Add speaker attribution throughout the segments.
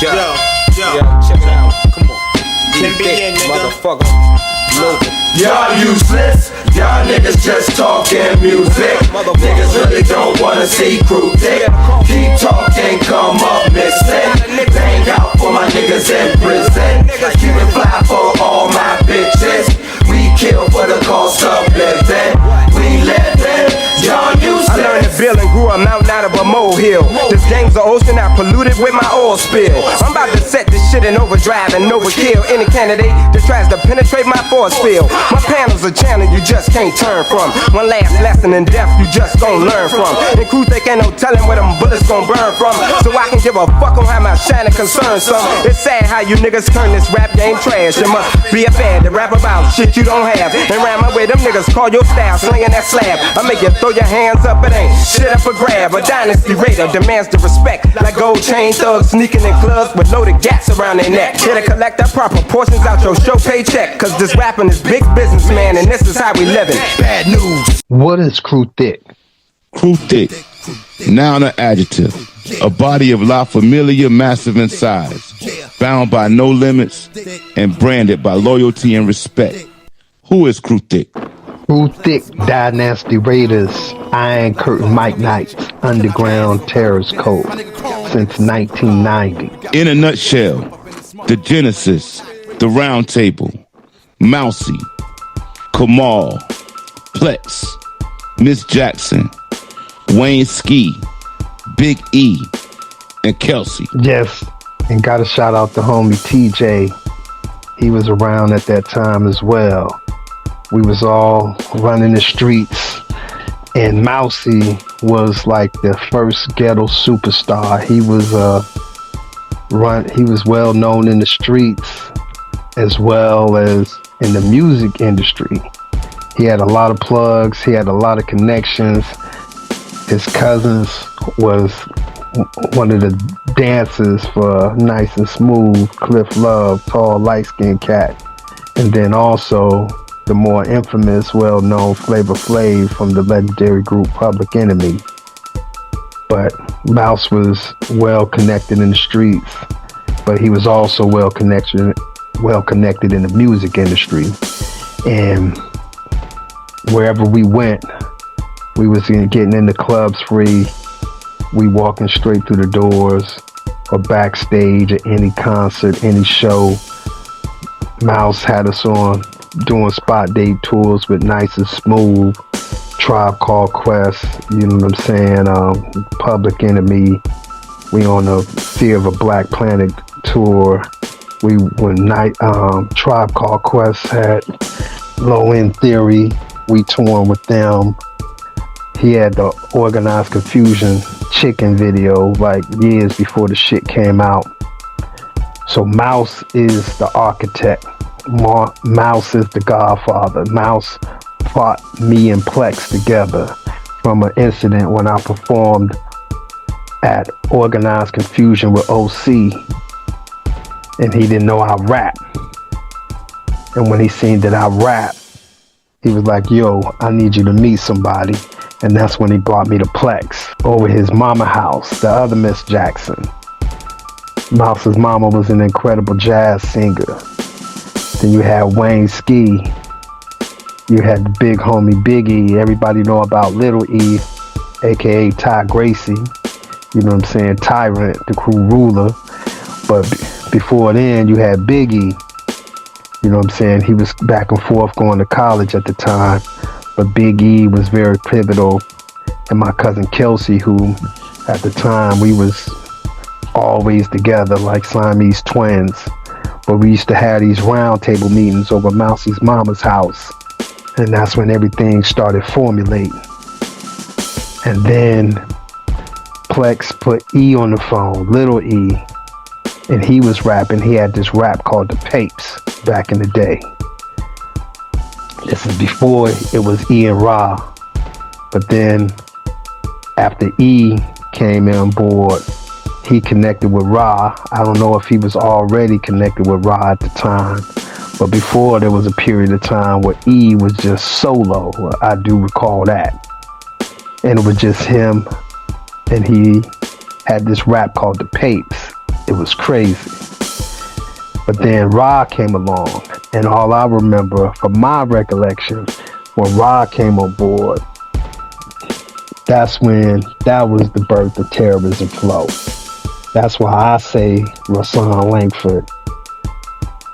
Speaker 1: Yo, check it out. Come on.
Speaker 2: Thick,
Speaker 1: motherfucker.
Speaker 2: Y'all useless, y'all niggas just talking music. Niggas really don't wanna see CRU THIK. Keep talking, come up missing. Bang out for my niggas in prison. Keep it fly for all my bitches. We kill for the cost of living. We living, y'all useless.
Speaker 3: I learned to build and grew a mountain out of a molehill. This game's the ocean I polluted with my oil spill. I'm about to set this shit in overdrive and overkill any candidate that tries to penetrate my force field. My panel's a channel you just can't turn from. One last lesson in depth you just gon' learn from. In CRU THIK ain't no telling where them bullets gon' burn from. So I can give a fuck on how my shining concerns some. It's sad how you niggas turn this rap game trash. It must be a fad to rap about shit you don't have. And round my way them niggas call your style slinging that slab. I make you throw your hands up, it ain't shit up for grab. A dynasty raider demands the respect. Like gold chain thugs sneaking in clubs with loaded gats around their neck. Here to collect the proper portions out your show paycheck. Cause this rapping is big business, man, and this is how we living. Bad news.
Speaker 4: What is CRU THIK?
Speaker 5: CRU THIK, noun or adjective, a body of La Familia, massive in size, bound by no limits, and branded by loyalty and respect. Who is CRU THIK?
Speaker 4: CRU THIK, Dynasty Raiders, Iron Curtain Mike Knights, Underground Terrorist Code, since 1990.
Speaker 5: In a nutshell, the Genesis, the Round Table, Mousy, Kamal, Plex, Miss Jackson, Wayne Ski, Big E, and Kelsey.
Speaker 4: Yes, and gotta shout out to homie TJ. He was around at that time as well. We was all running the streets, and Mousy was like the first ghetto superstar. He was well known in the streets as well as in the music industry. He had a lot of plugs, he had a lot of connections. His cousins was one of the dancers for Nice and Smooth, Cliff Love, tall, light-skinned cat. And then also the more infamous, well-known Flavor Flav from the legendary group Public Enemy. But Mouse was well connected in the streets, but he was also well connected in the music industry. And wherever we went, we was getting in the clubs free. We walking straight through the doors or backstage at any concert, any show. Mouse had us on doing spot date tours with Nice and Smooth, Tribe Called Quest, you know what I'm saying, Public Enemy. We on the Fear of a Black Planet tour. When Tribe Called Quest had Low End Theory, we touring with them. He had the Organized Confusion Chicken video like years before the shit came out. So Mouse is the architect. Mouse is the godfather. Mouse brought me and Plex together from an incident when I performed at Organized Confusion with OC, and he didn't know I rap. And when he seen that I rap, he was like, yo, I need you to meet somebody. And that's when he brought me to Plex over his mama house, the other Miss Jackson. Mouse's mama was an incredible jazz singer. Then you had Wayne Ski. You had the big homie Big E. Everybody know about Little E, aka Ty Gracie. You know what I'm saying? Tyrant, the crew ruler. But before then, you had Big E. You know what I'm saying? He was back and forth going to college at the time. But Big E was very pivotal. And my cousin Kelsey, who at the time we was always together like Siamese twins. But we used to have these round table meetings over Mousy's mama's house. And that's when everything started formulating. And then Plex put E on the phone, Little E. And he was rapping. He had this rap called The Papes back in the day. This is before it was E and Ra. But then after E came on board, he connected with Ra. I don't know if he was already connected with Ra at the time, but before there was a period of time where E was just solo. I do recall that. And it was just him, and he had this rap called The Papes. It was crazy. But then Rod came along, and all I remember from my recollection, when Rod came on board, that was the birth of Terrorism Flow. That's why I say Rasan Langford,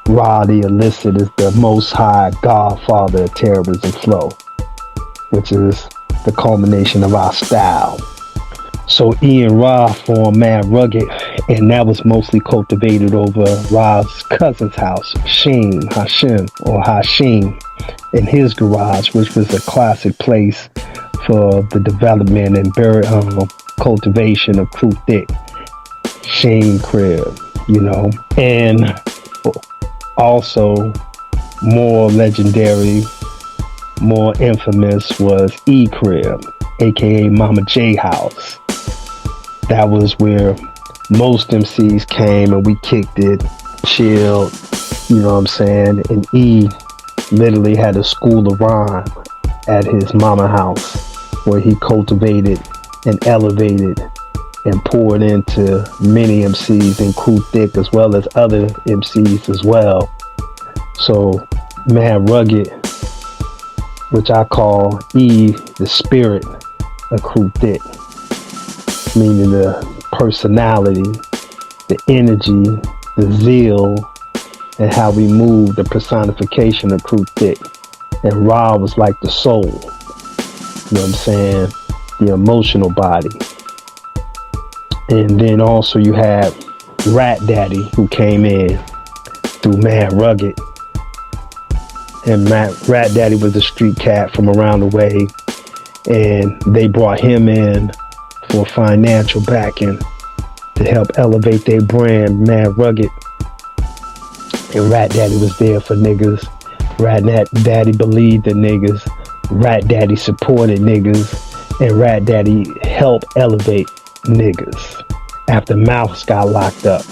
Speaker 4: Rod the Illicit, is the most high godfather of Terrorism Flow, which is the culmination of our style. So E and Ra formed Mad Rugged, and that was mostly cultivated over Ra's cousin's house, Hashim, in his garage, which was a classic place for the development and cultivation of CRU THIK, Sheen crib, you know. And also more legendary, more infamous was E crib, aka Mama J house. That was where most MCs came and we kicked it, chilled, you know what I'm saying? And E literally had a school of rhyme at his mama house where he cultivated and elevated and poured into many MCs in CRU THIK as well as other MCs as well. So Mad Rugged, which I call E the spirit of CRU THIK, meaning the personality, the energy, the zeal, and how we move, the personification of CRU THIK. And Ra was like the soul, you know what I'm saying, the emotional body. And then also you have Rat Daddy, who came in through Mad Rugged. And Rat Daddy was a street cat from around the way, and they brought him in for financial backing to help elevate their brand, Mad Rugged. And Rat Daddy was there for niggas. Rat Daddy believed in niggas. Rat Daddy supported niggas. And Rat Daddy helped elevate niggas. After Mouse got locked up.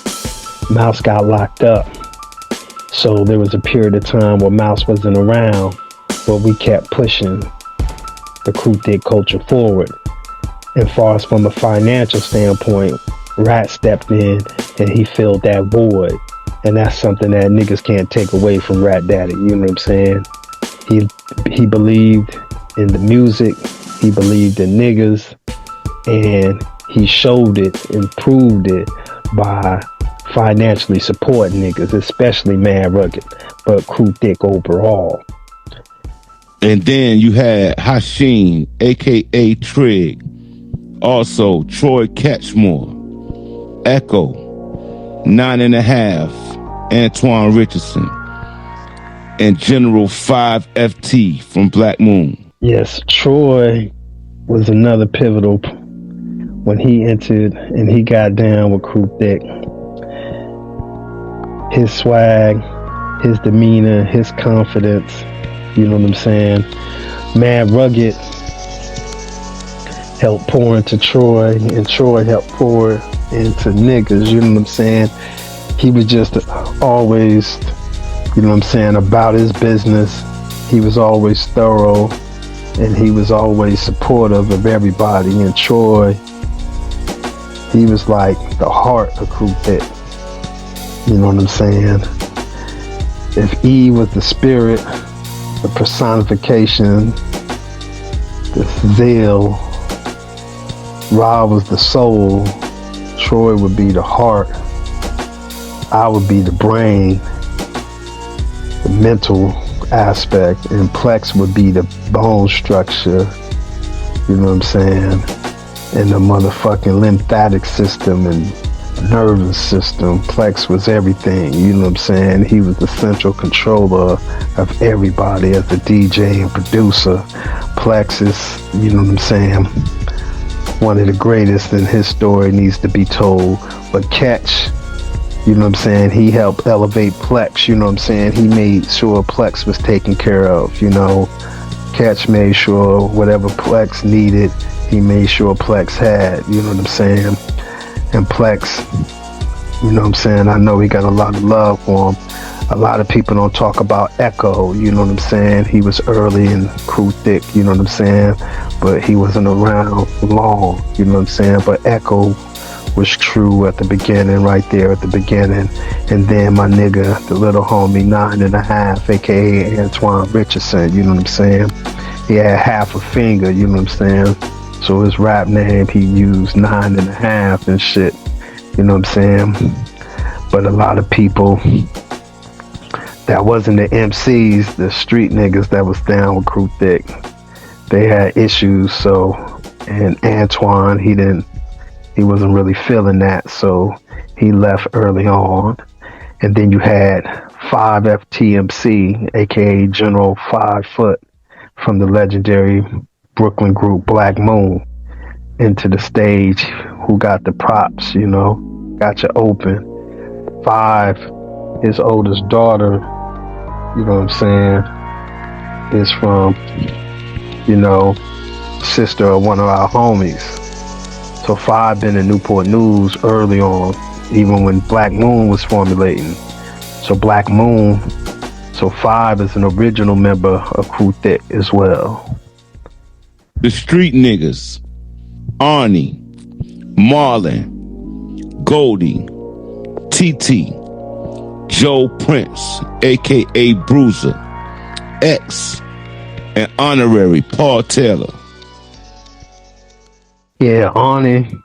Speaker 4: So there was a period of time where Mouse wasn't around, but we kept pushing the CRU THIK culture forward. And far as from a financial standpoint, Rat stepped in and he filled that void. And that's something that niggas can't take away from Rat Daddy, you know what I'm saying? He believed in the music, he believed in niggas, and he showed it and proved it by financially supporting niggas, especially Mad Rugged, but CRU THIK overall.
Speaker 5: And then you had Hashim, aka Trig, also Troy Catchmore, Echo, 9.5, Antoine Richardson, and General 5FT from Black Moon.
Speaker 4: Yes, Troy was another pivotal when he entered and he got down with CRU THIK. His swag, his demeanor, his confidence, you know what I'm saying? Mad Rugged helped pour into Troy, and Troy helped pour into niggas, you know what I'm saying? He was just always, you know what I'm saying, about his business. He was always thorough, and he was always supportive of everybody. And Troy, he was like the heart of CRU THIK. You know what I'm saying? If E was the spirit, the personification, the zeal, Ra was the soul, Troy would be the heart, I would be the brain, the mental aspect, and Plex would be the bone structure, you know what I'm saying? And the motherfucking lymphatic system and nervous system. Plex was everything, you know what I'm saying? He was the central controller of everybody as a DJ and producer. Plex is, you know what I'm saying, one of the greatest, and his story needs to be told. But Catch, you know what I'm saying, he helped elevate Plex, you know what I'm saying? He made sure Plex was taken care of, you know? Catch made sure whatever Plex needed, he made sure Plex had, you know what I'm saying? And Plex, you know what I'm saying, I know he got a lot of love for him. A lot of people don't talk about Echo, you know what I'm saying? He was early in CRU THIK, you know what I'm saying? But he wasn't around long, you know what I'm saying? But Echo was true at the beginning, right there at the beginning. And then my nigga, the little homie 9.5, aka Antoine Richardson, you know what I'm saying? He had half a finger, you know what I'm saying? So his rap name, he used 9.5 and shit, you know what I'm saying? But a lot of people that wasn't the MCs, the street niggas that was down with CRU THIK, they had issues. So, and Antoine, he wasn't really feeling that, so he left early on. And then you had 5FTMC, aka General 5 Foot, from the legendary Brooklyn group Black Moon, into the stage, who got the props, you know, got you open. 5, his oldest daughter, you know what I'm saying, is from, you know, sister of one of our homies. So 5 been in Newport News early on, even when Black Moon was formulating. So Black Moon, so 5 is an original member of CRU THIK as well.
Speaker 5: The street niggas, Arnie, Marlon, Goldie, TT, Joe Prince, aka Bruiser, X, and honorary Paul Taylor.
Speaker 4: Yeah, Arnie.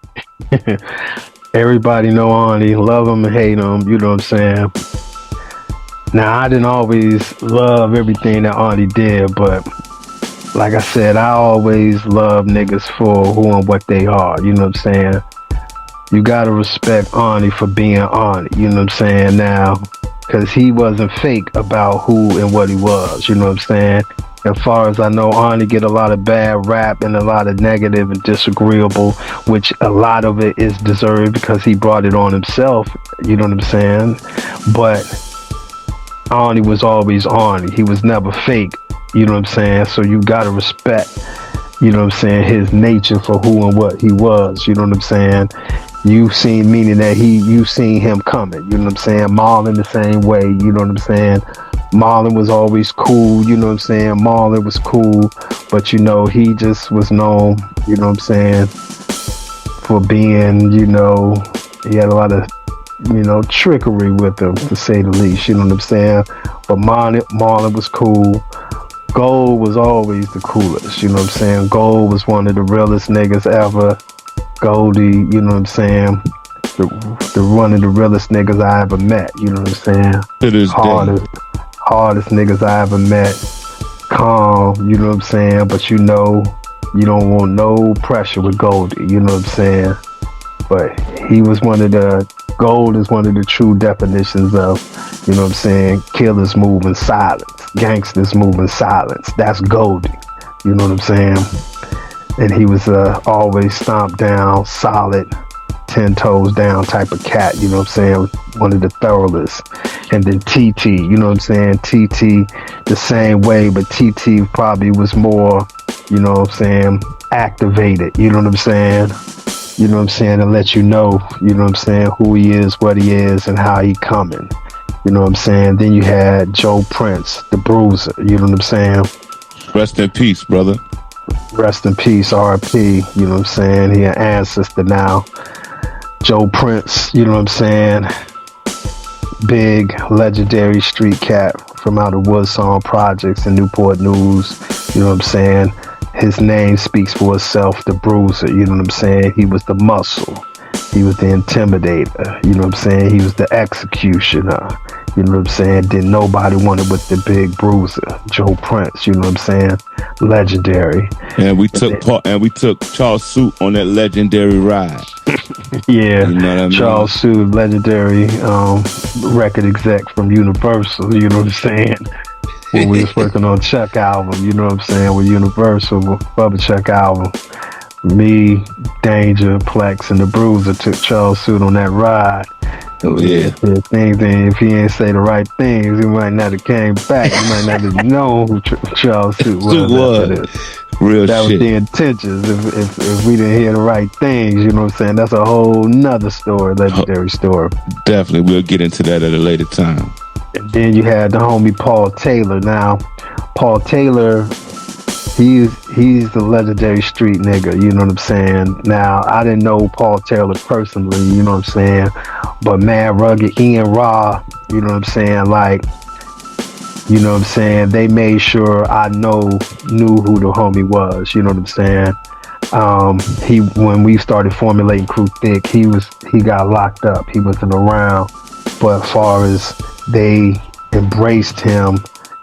Speaker 4: Everybody know Arnie. Love him and hate him. You know what I'm saying? Now, I didn't always love everything that Arnie did, but like I said, I always love niggas for who and what they are. You know what I'm saying? You gotta respect Arnie for being Arnie. You know what I'm saying? Now, because he wasn't fake about who and what he was. You know what I'm saying? As far as I know, Arnie get a lot of bad rap and a lot of negative and disagreeable, which a lot of it is deserved because he brought it on himself. You know what I'm saying? But Arnie was always Arnie. He was never fake. You know what I'm saying? So you gotta respect, you know what I'm saying, his nature for who and what he was. You know what I'm saying? You seen, meaning that you seen him coming. You know what I'm saying? Marlon the same way. You know what I'm saying? Marlon was always cool, you know what I'm saying? Marlon was cool, but you know, he just was known, you know what I'm saying, for being, you know, he had a lot of, you know, trickery with him, to say the least, you know what I'm saying? But Marlon was cool. Gold was always the coolest, you know what I'm saying? Gold was one of the realest niggas ever. Goldie, you know what I'm saying? The one of the realest niggas I ever met, you know what I'm saying?
Speaker 5: To this day.
Speaker 4: Hardest niggas I ever met. Calm, you know what I'm saying? But you know, you don't want no pressure with Goldie, you know what I'm saying? But he was Gold is one of the true definitions of, you know what I'm saying, killers move in silence, gangsters move in silence. That's Goldie, you know what I'm saying? And he was always stomped down, solid, 10 toes down type of cat, you know what I'm saying? One of the thoroughest. And then TT, you know what I'm saying? TT the same way, but TT probably was more, you know what I'm saying, activated, you know what I'm saying? You know what I'm saying? And let you know, you know what I'm saying, who he is, what he is, and how he coming. You know what I'm saying? Then you had Joe Prince, the Bruiser, you know what I'm saying?
Speaker 5: Rest in peace, brother.
Speaker 4: Rest in peace, RP, you know what I'm saying? He an ancestor now. Joe Prince, you know what I'm saying? Big, legendary street cat from out of Woodsong Projects in Newport News, you know what I'm saying? His name speaks for itself, the Bruiser, you know what I'm saying? He was the muscle. He was the intimidator, you know what I'm saying? He was the executioner, you know what I'm saying? Didn't nobody want it with the big Bruiser, Joe Prince, you know what I'm saying? Legendary.
Speaker 5: And we took Charles Suit on that legendary ride.
Speaker 4: Yeah,
Speaker 5: you know what I mean?
Speaker 4: Charles Suit, legendary record exec from Universal, you know what I'm saying? When we was working on Chuck album, you know what I'm saying, with Universal, Bubba Chuck album. Me, Dainja, Plex, and the Bruiser took Charles Suit on that ride.
Speaker 5: Yeah.
Speaker 4: If he ain't say the right things, he might not have came back. He might not have known who Charles Suit was.
Speaker 5: Real
Speaker 4: that
Speaker 5: shit.
Speaker 4: Was the intentions. If we didn't hear the right things, you know what I'm saying? That's a whole nother story, legendary story.
Speaker 5: Definitely, we'll get into that at a later time.
Speaker 4: And then you had the homie Paul Taylor. Now, Paul Taylor, he's the legendary street nigga, you know what I'm saying? Now, I didn't know Paul Taylor personally, you know what I'm saying? But Mad Rugged, Ian Raw, you know what I'm saying? Like, you know what I'm saying? They made sure I knew who the homie was, you know what I'm saying? When we started formulating CRU THIK, he got locked up. He wasn't around. But as far as they embraced him,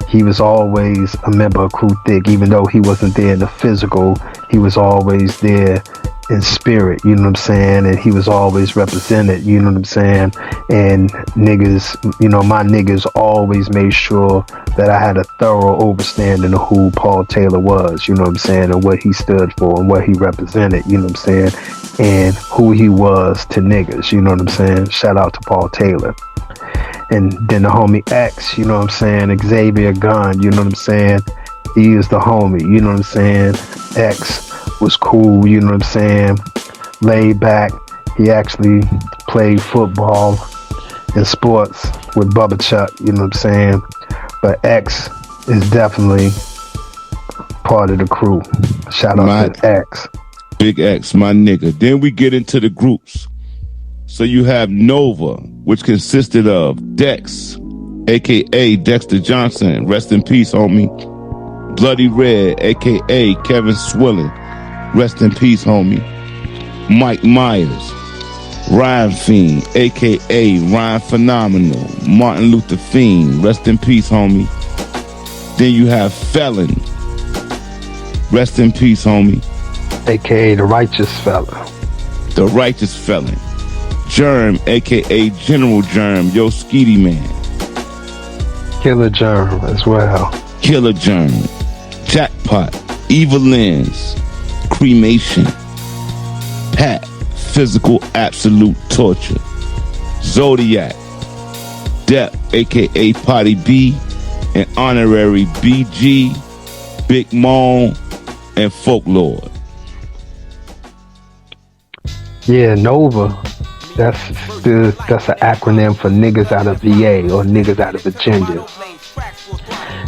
Speaker 4: he was always a member of CRU THIK, even though he wasn't there in the physical. He was always there in spirit, you know what I'm saying? And he was always represented, you know what I'm saying? And niggas, you know, my niggas always made sure that I had a thorough understanding of who Paul Taylor was, you know what I'm saying? And what he stood for and what he represented, you know what I'm saying? And who he was to niggas, you know what I'm saying? Shout out to Paul Taylor. And then the homie X, you know what I'm saying? Xavier Gunn, you know what I'm saying? He is the homie, you know what I'm saying? X was cool, you know what I'm saying? Laid back. He actually played football and sports with Bubba Chuck, you know what I'm saying? But X is definitely part of the crew. Shout out to X.
Speaker 5: Big X, my nigga. Then we get into the groups. So you have Nova, which consisted of Dex, a.k.a. Dexter Johnson. Rest in peace, homie. Bloody Red, a.k.a. Kevin Swilling. Rest in peace, homie. Mike Myers. Ryan Fiend, a.k.a. Ryan Phenomenal. Martin Luther Fiend. Rest in peace, homie. Then you have Felon. Rest in peace, homie.
Speaker 4: A.k.a. the Righteous Fella.
Speaker 5: The Righteous Felon. Germ, a.k.a. General Germ. Yo, Skeety Man.
Speaker 4: Killer Germ as well.
Speaker 5: Killer Germ. Jackpot. Eva Lens. Cremation. Pat. Physical Absolute Torture. Zodiac. Depp, a.k.a. Potty B. And Honorary BG. Big Moan. And Folklore.
Speaker 4: Yeah, Nova. That's an acronym for niggas out of VA or niggas out of Virginia.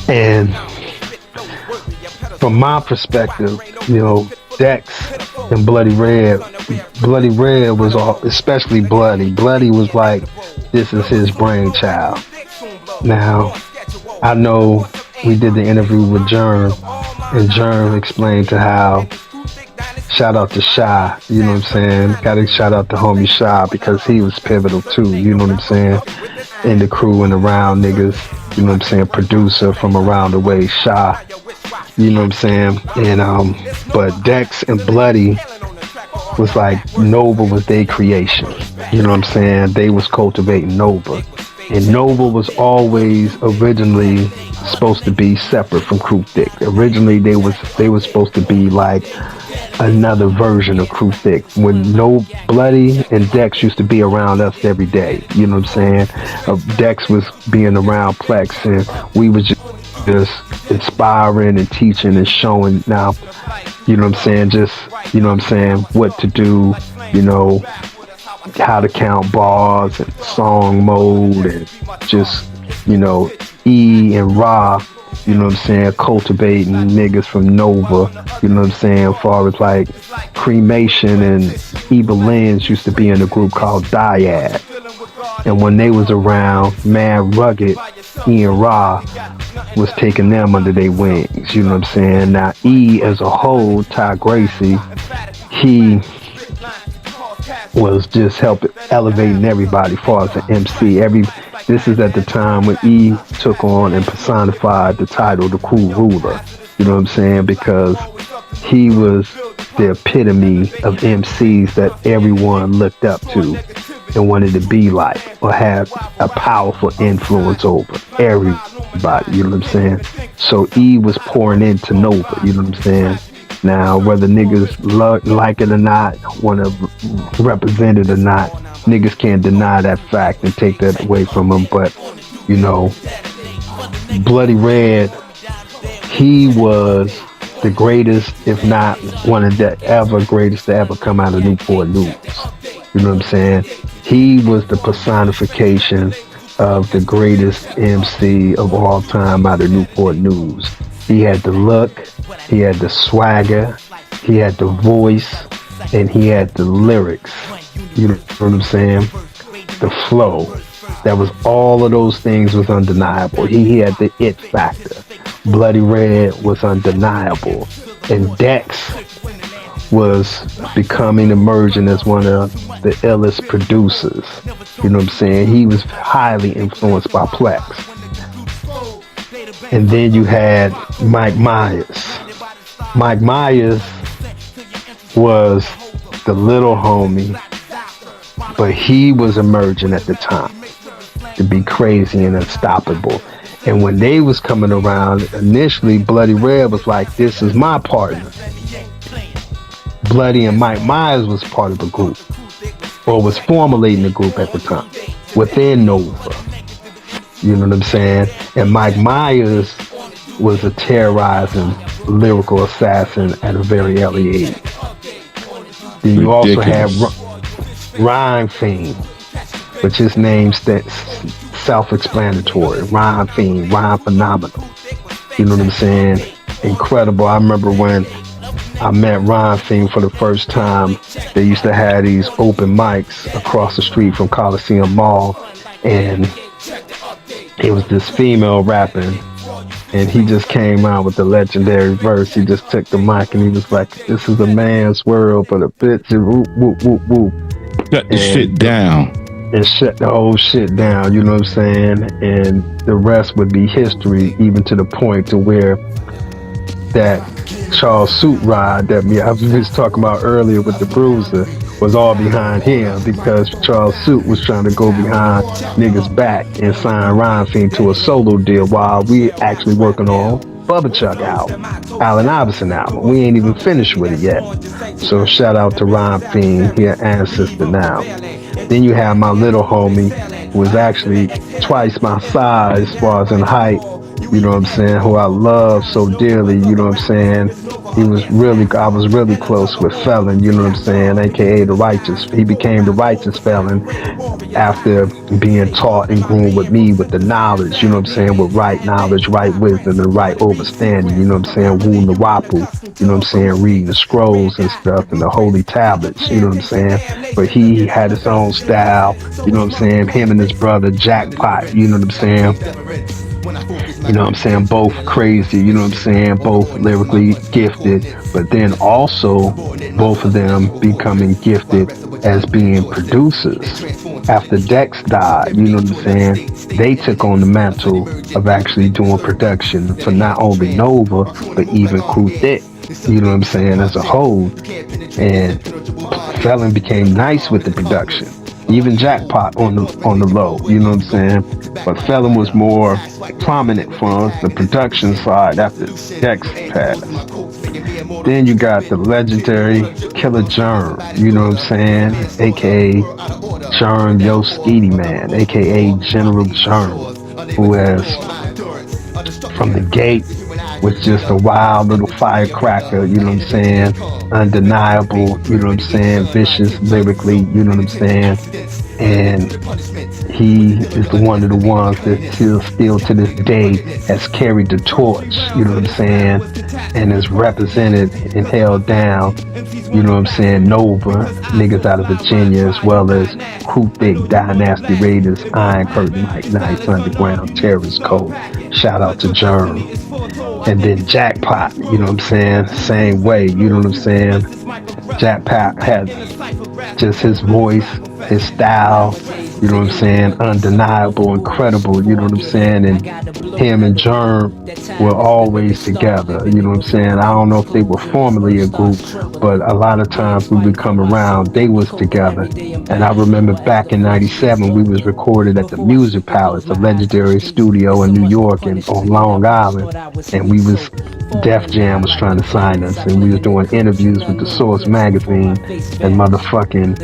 Speaker 4: And from my perspective, you know, Dex and Bloody Red was all, especially Bloody. Bloody was like, this is his brainchild. Now, I know we did the interview with Germ, and Germ explained to how, shout out to Shy, you know what I'm saying? Gotta shout out to homie Shy because he was pivotal too, you know what I'm saying? In the crew and around niggas, you know what I'm saying? Producer from around the way, Shy, you know what I'm saying? And, but Dex and Bloody was like, Nova was their creation, you know what I'm saying? They was cultivating Nova. And Nova was always originally supposed to be separate from CRU THIK. Originally, they was supposed to be like another version of CRU THIK. When Bloody and Dex used to be around us every day, you know what I'm saying? Dex was being around Plex, and we was just inspiring and teaching and showing now, you know what I'm saying? Just, you know what I'm saying? What to do, you know, how to count bars and song mode and just, you know, E and Ra, you know what I'm saying, cultivating niggas from Nova, you know what I'm saying, as far as like Cremation and Eva Lens used to be in a group called Dyad. And when they was around, Mad Rugged, E and Ra was taking them under their wings, you know what I'm saying. Now E as a whole, Ty Gracie, he was just helping elevating everybody as far as an MC. This is at the time when E took on and personified the title, the Cool Ruler. You know what I'm saying? Because he was the epitome of MCs that everyone looked up to and wanted to be like or have a powerful influence over everybody. You know what I'm saying? So E was pouring into Nova. You know what I'm saying? Now, whether niggas like it or not, want to represent it or not, niggas can't deny that fact and take that away from them. But, you know, Bloody Red, he was the greatest, if not one of the greatest to ever come out of Newport News. You know what I'm saying? He was the personification of the greatest MC of all time out of Newport News. He had the look, He had the swagger, he had the voice, and he had the lyrics. You know what I'm saying? The flow. That was all of those things was undeniable. He had the it factor. Bloody Red was undeniable. And Dex was becoming emerging as one of the illest producers. You know what I'm saying? He was highly influenced by Plex. And then you had Mike Myers. Mike Myers was the little homie, but he was emerging at the time to be crazy and unstoppable. And when they was coming around, initially Bloody Red was like, this is my partner. Bloody and Mike Myers was part of the group, or was formulating the group at the time, within Nova. You know what I'm saying? And Mike Myers was a terrorizing lyrical assassin at a very early age. Then you also have Rhyme Fiend, which his name's self-explanatory. Rhyme Fiend, Rhyme Phenomenal. You know what I'm saying? Incredible. I remember when I met Rhyme Fiend for the first time. They used to have these open mics across the street from Coliseum Mall, and it was this female rapping, and he just came out with the legendary verse. He just took the mic and he was like, this is a man's world, but a bitch, whoop, whoop, whoop, whoop.
Speaker 5: Shut the shit down.
Speaker 4: And shut the whole shit down, you know what I'm saying? And the rest would be history, even to the point to where that Charles Suit ride that I was talking about earlier with the Bruiser was all behind him, because Charles Suit was trying to go behind niggas' back and sign Rhyme Fiend to a solo deal while we actually working on Bubba Chuck album, Allen Iverson album. We ain't even finished with it yet. So shout out to Rhyme Fiend, he an ancestor now. Then you have my little homie, who was actually twice my size as far as in height, you know what I'm saying, who I love so dearly, you know what I'm saying. I was really close with Felon, you know what I'm saying, aka the Righteous. He became the Righteous Felon after being taught and groomed with me with the knowledge, you know what I'm saying, with right knowledge, right wisdom, and right overstanding, you know what I'm saying, Wu Nawapu, you know what I'm saying, reading the scrolls and stuff and the holy tablets, you know what I'm saying. But he had his own style, you know what I'm saying, him and his brother Jackpot, you know what I'm saying. You know what I'm saying, both crazy, you know what I'm saying, both lyrically gifted, but then also both of them becoming gifted as being producers. After Dex died, you know what I'm saying, they took on the mantle of actually doing production for not only Nova, but even CRU THIK, you know what I'm saying, as a whole. And Felon became nice with the production. Even Jackpot on the low, you know what I'm saying? But Felon was more prominent from the production side after Dex passed. Then you got the legendary Killer Germ, you know what I'm saying? AKA Germ Yo Skeety Man, AKA General Germ, who has from the gate was just a wild little firecracker, you know what I'm saying? Undeniable, you know what I'm saying? Vicious lyrically, you know what I'm saying? And he is one of the ones that still to this day has carried the torch, you know what I'm saying? And is represented and held down, you know what I'm saying, Nova, niggas out of Virginia, as well as CRU THIK, Dynasty Raiders, Iron Curtain, Mike Nice, Underground, Terrorist Code. Shout out to Germ. And then Jackpot, you know what I'm saying, same way, you know what I'm saying. Jackpot had just his voice, his style, you know what I'm saying, undeniable, incredible, you know what I'm saying, and him and Germ were always together, you know what I'm saying. I don't know if they were formerly a group, but a lot of times we would come around, they was together. And I remember back in 97, we was recorded at the Music Palace, a legendary studio in New York and on Long Island, and we was, Def Jam was trying to sign us, and we was doing interviews with the Source magazine, and motherfucking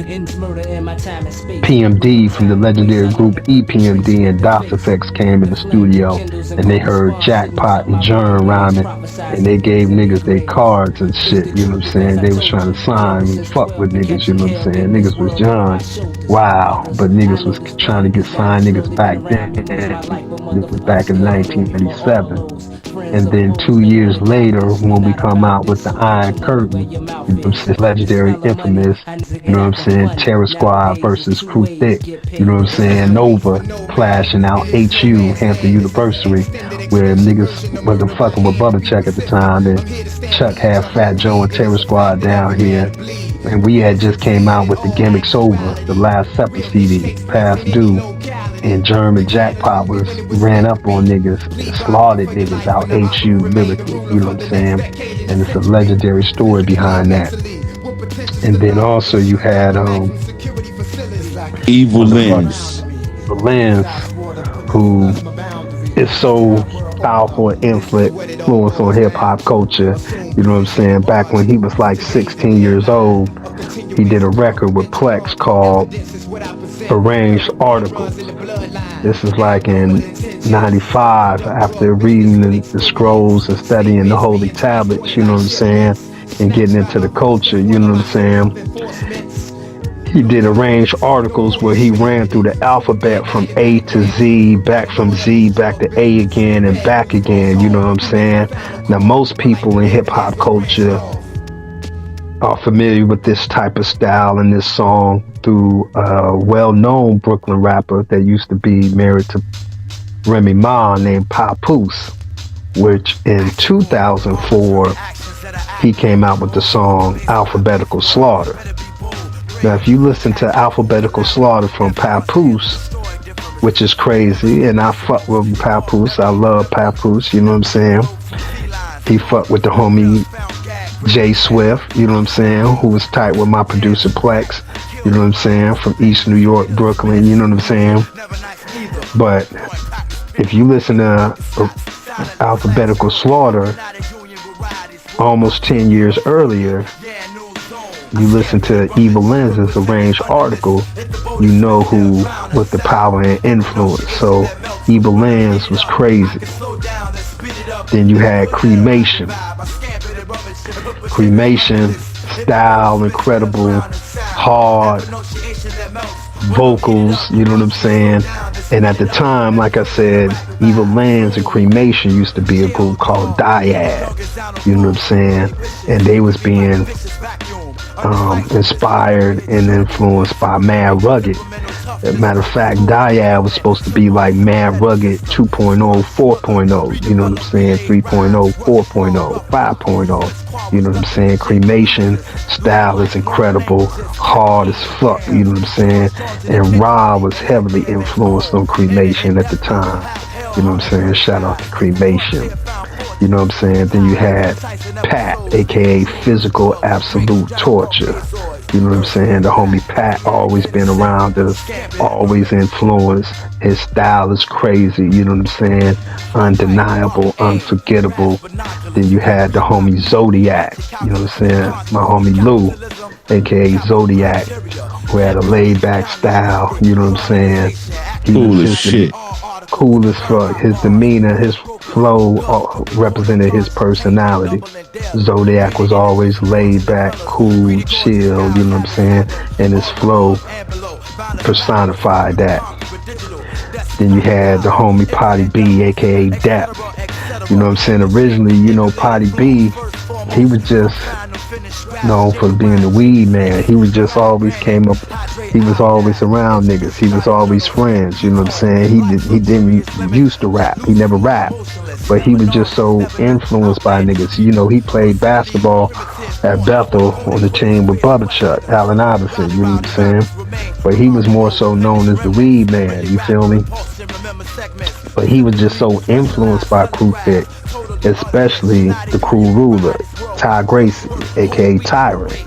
Speaker 4: PMD from the legendary group EPMD and DOS Effects came in the studio, and they heard Jackpot and Germ rhyming, and they gave niggas their cards and shit, you know what I'm saying. They was trying to sign and fuck with niggas, you know what I'm saying. Niggas was John, wow, but niggas was trying to get signed niggas back then. This was back in 1987. And then 2 years later, when we come out with the Iron Curtain, you know what I'm saying, legendary, infamous, you know what I'm saying, Terror Squad versus CRU THIK, you know what I'm saying, Nova clashing out HU, Hampton University, where niggas wasn't fucking with Butterchuck at the time, and Chuck had Fat Joe and Terror Squad down here. And we had just came out with the Gimmicks Over, the last separate CD, Past Due, and German Jackpot ran up on niggas and slaughtered niggas out HU lyrically, you know what I'm saying? And it's a legendary story behind that. And then also you had
Speaker 5: Evil Lens.
Speaker 4: The Lens, who is so powerful and influence on hip hop culture, you know what I'm saying? Back when he was like 16 years old, he did a record with Plex called Arranged Articles. This is like in 95, after reading the scrolls and studying the holy tablets, you know what I'm saying? And getting into the culture, you know what I'm saying? He did arranged articles where he ran through the alphabet from A to Z, back from Z back to A again and back again, you know what I'm saying? Now most people in hip hop culture are familiar with this type of style and this song through a well-known Brooklyn rapper that used to be married to Remy Ma named Papoose, which in 2004 he came out with the song Alphabetical Slaughter. Now, if you listen to Alphabetical Slaughter from Papoose, which is crazy, and I fuck with Papoose, I love Papoose, you know what I'm saying? He fucked with the homie Jay Swift, you know what I'm saying, who was tight with my producer Plex, you know what I'm saying, from East New York, Brooklyn, you know what I'm saying? But if you listen to Alphabetical Slaughter, almost 10 years earlier, you listen to Evil Lens's arranged article, you know who was the power and influence. So Evil Lens was crazy. Then you had Cremation. Cremation, style, incredible, hard vocals, you know what I'm saying? And at the time, like I said, Evil Lens and Cremation used to be a group called Dyad, you know what I'm saying? And they was being inspired and influenced by Mad Rugged. As a matter of fact, Dyad was supposed to be like Mad Rugged 2.0, 4.0, you know what I'm saying, 3.0, 4.0, 5.0, you know what I'm saying. Cremation style is incredible, hard as fuck, you know what I'm saying. And Ra was heavily influenced on Cremation at the time, you know what I'm saying. Shout out to Cremation. You know what I'm saying? Then you had Pat, aka Physical Absolute Torture. You know what I'm saying? The homie Pat always been around us, always influenced. His style is crazy, you know what I'm saying? Undeniable, unforgettable. Then you had the homie Zodiac, you know what I'm saying? My homie Lou, aka Zodiac, who had a laid back style, you know what I'm saying?
Speaker 5: Cool as shit.
Speaker 4: Cool as fuck. His demeanor, his flow represented his personality. Zodiac was always laid back, cool, chill, you know what I'm saying? And his flow personified that. Then you had the homie Potty B, aka Dap. You know what I'm saying? Originally, you know, Potty B, he was just known for being the weed man. He was just always came up, he was always around niggas. He was always friends, you know what I'm saying? He didn't used to rap. He never rapped. But he was just so influenced by niggas. You know, he played basketball at Bethel on the team with Butterchuck, Allen Iverson, you know what I'm saying? But he was more so known as the weed man, you feel me? But he was just so influenced by CRU THIK, especially the crew ruler, Ty Gracie, aka Tyrant.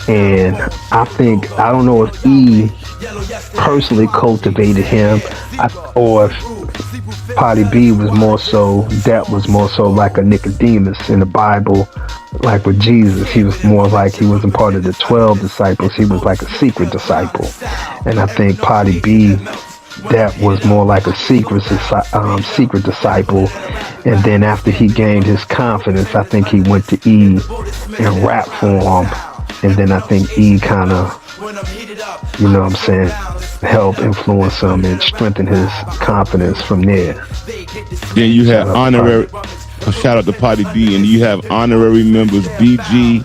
Speaker 4: And I think, I don't know if E personally cultivated him, or if Potty B was more so, that was more so like a Nicodemus in the Bible, like with Jesus. He was more like, he wasn't part of the 12 disciples, he was like a secret disciple. And I think Potty B, that was more like a secret disciple. And then after he gained his confidence, I think he went to E in rap form. And then I think E kind of, you know what I'm saying, help influence him and strengthen his confidence from there.
Speaker 5: Then you had shout out to Potty B, and you have honorary members BG,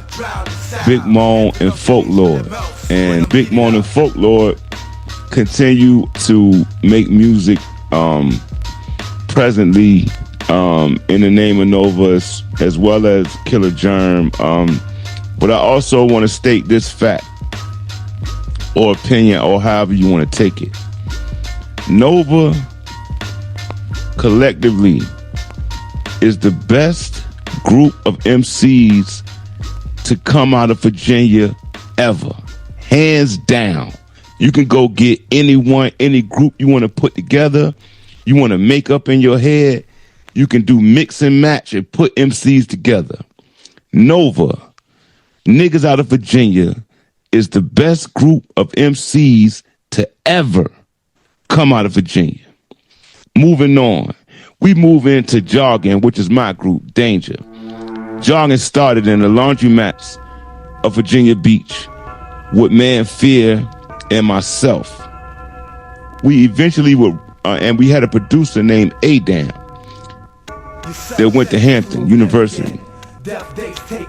Speaker 5: Big Moan, and Folklore. And Big Moan and Folklore continue to make music presently in the name of Nova, as well as Killer Germ. But I also want to state this fact or opinion, or however you want to take it. Nova collectively is the best group of MCs to come out of Virginia ever. Hands down. You can go get anyone, any group you want to put together. You want to make up in your head. You can do mix and match and put MCs together. Nova, niggas out of Virginia, is the best group of MCs to ever come out of Virginia. Moving on, we move into Jargon, which is my group, Dainja. Jargon started in the laundromats of Virginia Beach with Man Fear and myself. We eventually were, and we had a producer named Adam that went to Hampton University.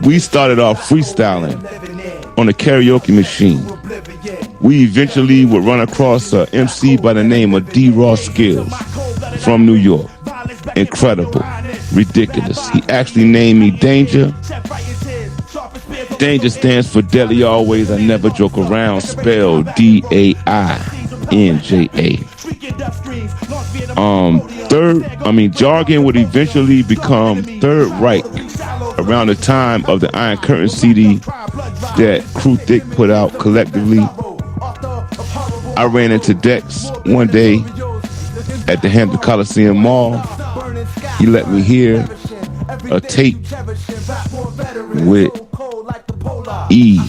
Speaker 5: We started off freestyling on a karaoke machine. We eventually would run across an MC by the name of D. Raw Skills from New York. Incredible, ridiculous. He actually named me Dainja. Dainja stands for Deadly Always, I Never Joke Around, spelled D-A-I-N-J-A. Jargon would eventually become Third Reich around the time of the Iron Curtain CD that CRU THIK put out collectively. I ran into Dex one day at the Hampton Coliseum Mall. He let me hear a tape with E,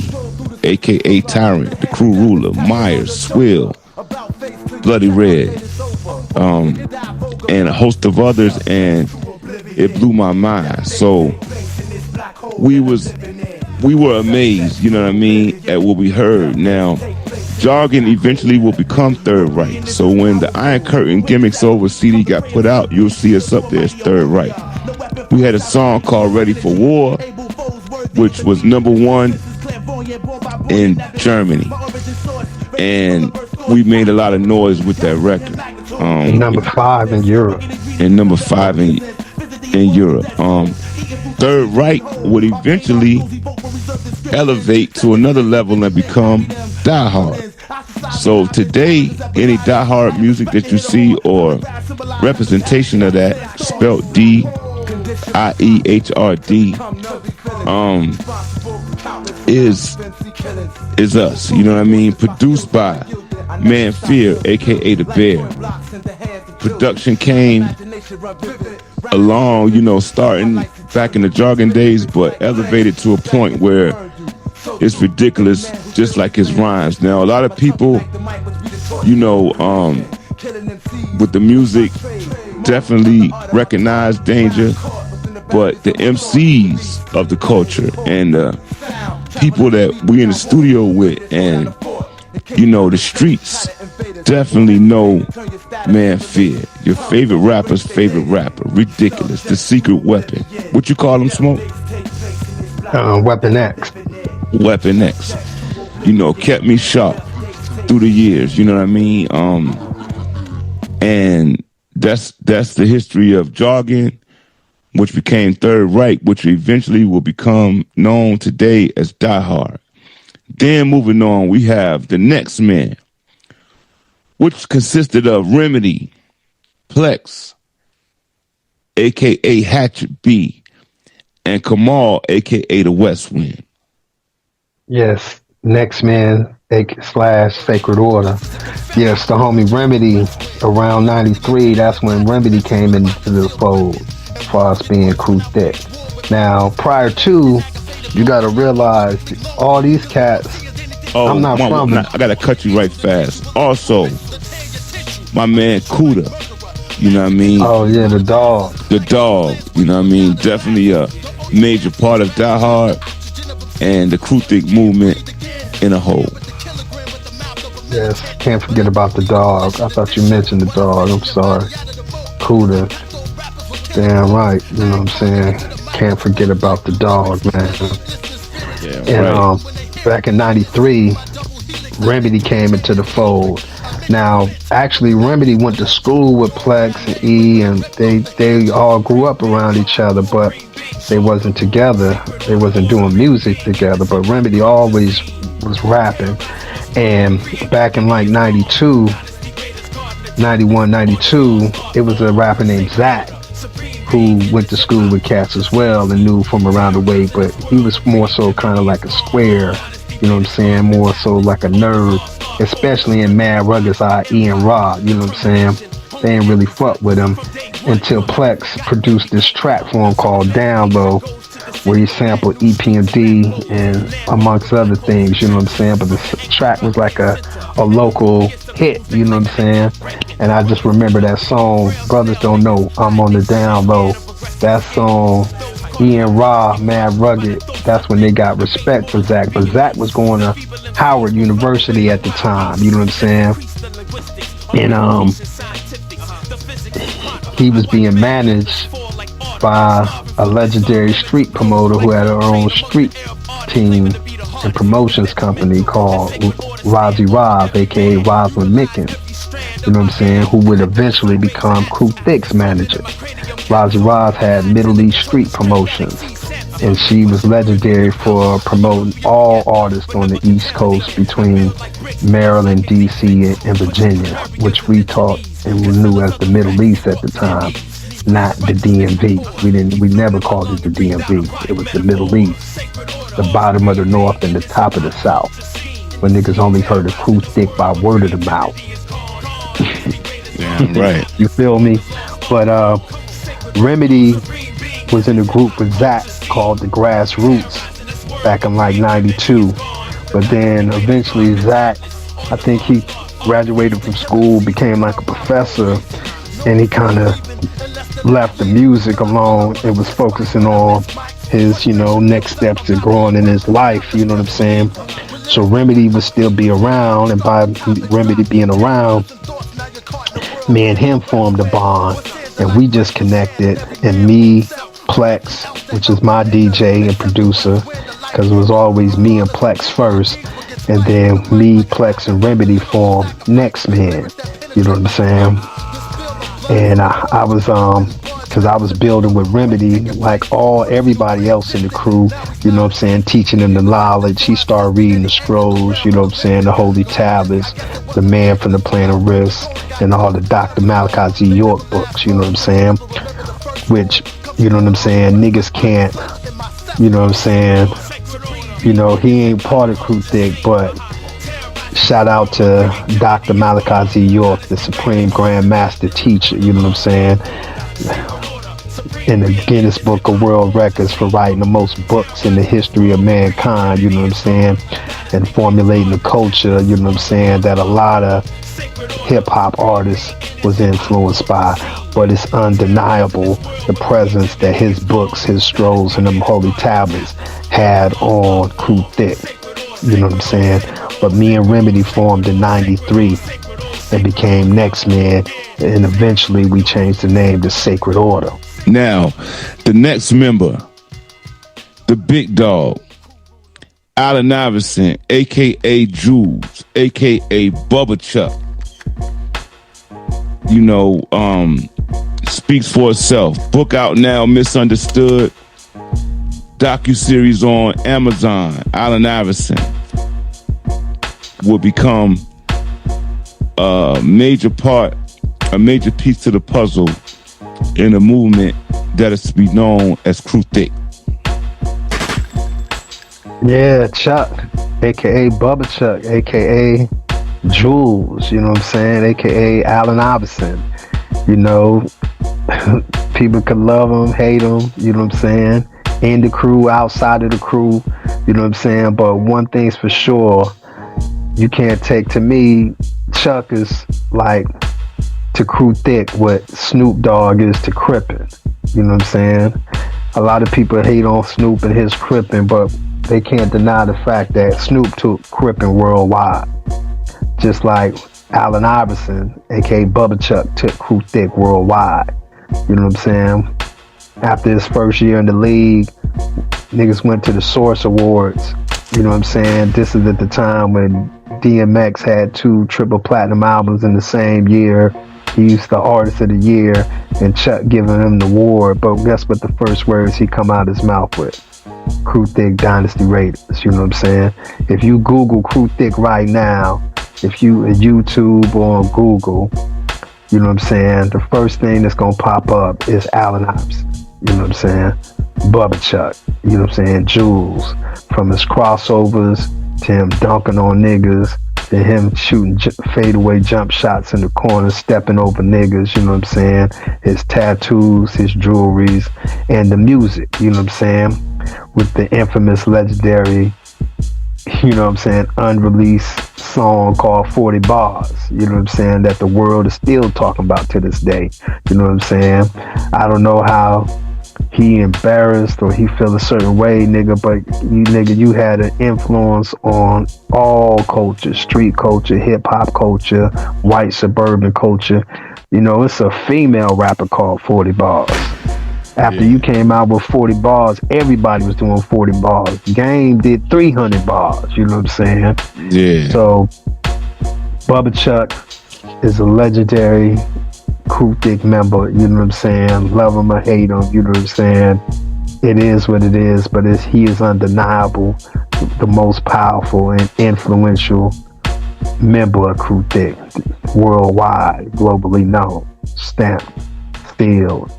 Speaker 5: aka Tyrant, the Crew Ruler, Myers, Swill, Bloody Red, and a host of others, and it blew my mind. So we were amazed, you know what I mean, at what we heard. Now, Jargon eventually will become Third Reich. So when the Iron Curtain Gimmicks Over CD got put out, you'll see us up there as Third Reich. We had a song called Ready for War, which was #1 in Germany. And we made a lot of noise with that record.
Speaker 4: #5 in Europe.
Speaker 5: And #5 in Europe. Third Reich would eventually elevate to another level and become Die Hard. So today, any Die Hard music that you see or representation of that, spelled D-I-E-H-R-D, is us. You know what I mean? Produced by Man Fear, aka The Bear. Production came along, you know, starting back in the Jargon days, but elevated to a point where it's ridiculous, just like his rhymes. Now, a lot of people, you know, with the music, definitely recognize Dainja, but the MCs of the culture and the people that we in the studio with and, you know, the streets definitely know Man Fear, your favorite rapper's favorite rapper. Ridiculous. The secret weapon. What you call him, Smoke?
Speaker 4: Weapon X.
Speaker 5: Weapon X. You know, kept me sharp through the years. You know what I mean? And that's the history of Jargon, which became Third Reich, which eventually will become known today as Die Hard. Then moving on, we have the next man, which consisted of Remedy, Plex, a.k.a. Hatchet B, and Kamal, a.k.a. the West Wind.
Speaker 4: Yes, next man / Sacred Order. Yes, the homie Remedy, around 93, that's when Remedy came into the fold for us being CRU THIK. Now, prior to, you got to realize all these cats, I'm not from
Speaker 5: I got to cut you right fast. Also, my man Kuda, you know what I mean?
Speaker 4: Oh, yeah, the dog.
Speaker 5: The dog, you know what I mean? Definitely a major part of Die Hard and the CRU THIK movement in a whole.
Speaker 4: Yes, can't forget about the dog. I thought you mentioned the dog. I'm sorry. Kuda. Damn right. You know what I'm saying? Can't forget about the dog, man.
Speaker 5: Yeah,
Speaker 4: And
Speaker 5: right.
Speaker 4: back in '93, Remedy came into the fold. Now, actually, Remedy went to school with Plex and E, and they all grew up around each other, but they wasn't together. They wasn't doing music together. But Remedy always was rapping. And back in like 92, 91, 92, it was a rapper named Zach who went to school with cats as well and knew from around the way, but he was more so kind of like a square, you know what I'm saying, more so like a nerd, especially in Mad Rugged's E and Raw, you know what I'm saying. They ain't really fuck with him until Plex produced this track for him called Down Low, where he sampled EPMD and amongst other things, you know what I'm saying. But the track was like a local hit, you know what I'm saying. And I just remember that song, Brothers Don't Know, I'm on the Down Low. That song, Ian Raw, Mad Rugged, that's when they got respect for Zach. But Zach was going to Howard University at the time, you know what I'm saying. And he was being managed by a legendary street promoter who had her own street team and promotions company called Rozzy Rob, aka Rosalind Mickens, you know what I'm saying, who would eventually become CRU THIK's manager. Rozzy Rob had Middle East Street Promotions, and she was legendary for promoting all artists on the East Coast between Maryland, DC, and Virginia, which we taught and we knew as the Middle East at the time, not the DMV. We never called it the DMV. It was the Middle East, the bottom of the North and the top of the South, when niggas only heard of CRU THIK by word of the mouth.
Speaker 5: Damn right.
Speaker 4: You feel me? But Remedy was in a group with Zach called the Grassroots back in like 92. But then eventually Zach, I think he graduated from school, became like a professor, and he kind of left the music alone and was focusing on his, you know, next steps to growing in his life, you know what I'm saying? So Remedy would still be around, and by Remedy being around, me and him formed a bond, and we just connected, and me, Plex, which is my DJ and producer, because it was always me and Plex first, and then me, Plex, and Remedy formed Next Man, you know what I'm saying? And I was, because I was building with Remedy, like everybody else in the crew, you know what I'm saying, teaching them the knowledge. He started reading the scrolls, you know what I'm saying, the holy tablets, the Man from the Planet Risk, and all the Dr. Malachi Z. York books, you know what I'm saying, which, you know what I'm saying, niggas can't, you know what I'm saying, you know, he ain't part of CRU THIK, but shout out to Dr. Malachi Z. York, the Supreme Grand Master Teacher, you know what I'm saying, in the Guinness Book of World Records for writing the most books in the history of mankind, you know what I'm saying, and formulating a culture, you know what I'm saying, that a lot of hip-hop artists was influenced by. But it's undeniable the presence that his books, his scrolls, and them holy tablets had on CRU THIK, you know what I'm saying. But me and Remedy formed in 93 and became Next Man, and eventually we changed the name to Sacred Order.
Speaker 5: Now, the next member, the big dog, Allen Iverson, a.k.a. Jules, a.k.a. Bubba Chuck, you know, speaks for itself. Book out now, Misunderstood. Docuseries on Amazon. Allen Iverson will become a major piece to the puzzle in a movement that is to be known as CRU THIK.
Speaker 4: Yeah, Chuck, aka Bubba Chuck, aka Jules, you know what I'm saying, aka Allen Iverson. You know, people could love him, hate him, you know what I'm saying, in the crew, outside of the crew, you know what I'm saying, but one thing's for sure, you can't take, to me, Chuck is like to CRU THIK what Snoop Dogg is to Crippin', you know what I'm saying. A lot of people hate on Snoop and his Crippin', but they can't deny the fact that Snoop took Crippin' worldwide, just like Allen Iverson, aka Bubba Chuck, took CRU THIK worldwide, you know what I'm saying. After his first year in the league, niggas went to the Source Awards. You know what I'm saying? This is at the time when DMX had 2 triple platinum albums in the same year. He's the artist of the year, and Chuck giving him the award. But guess what the first words he come out his mouth with? CRU THIK Dynasty Raiders. You know what I'm saying? If you Google CRU THIK right now, if you at YouTube or on Google, you know what I'm saying, the first thing that's gonna pop up is Allen Iverson. You know what I'm saying? Bubba Chuck. You know what I'm saying? Jules. From his crossovers to him dunking on niggas, to him shooting fadeaway jump shots in the corner, stepping over niggas, you know what I'm saying? His tattoos, his jewelries, and the music, you know what I'm saying? With the infamous, legendary, you know what I'm saying, unreleased song called 40 Bars, you know what I'm saying, that the world is still talking about to this day, you know what I'm saying? I don't know how he embarrassed or he feel a certain way, nigga, but you had an influence on all culture, street culture, hip-hop culture, white suburban culture. You know, it's a female rapper called 40 Bars. After you came out with 40 Bars, everybody was doing 40 Bars. Game did 300 bars, you know what I'm saying?
Speaker 5: Yeah.
Speaker 4: So Bubba Chuck is a legendary CRU THIK member, you know what I'm saying? Love him or hate him, you know what I'm saying? It is what it is, but he is undeniable, the most powerful and influential member of CRU THIK, worldwide, globally known, stamped, sealed,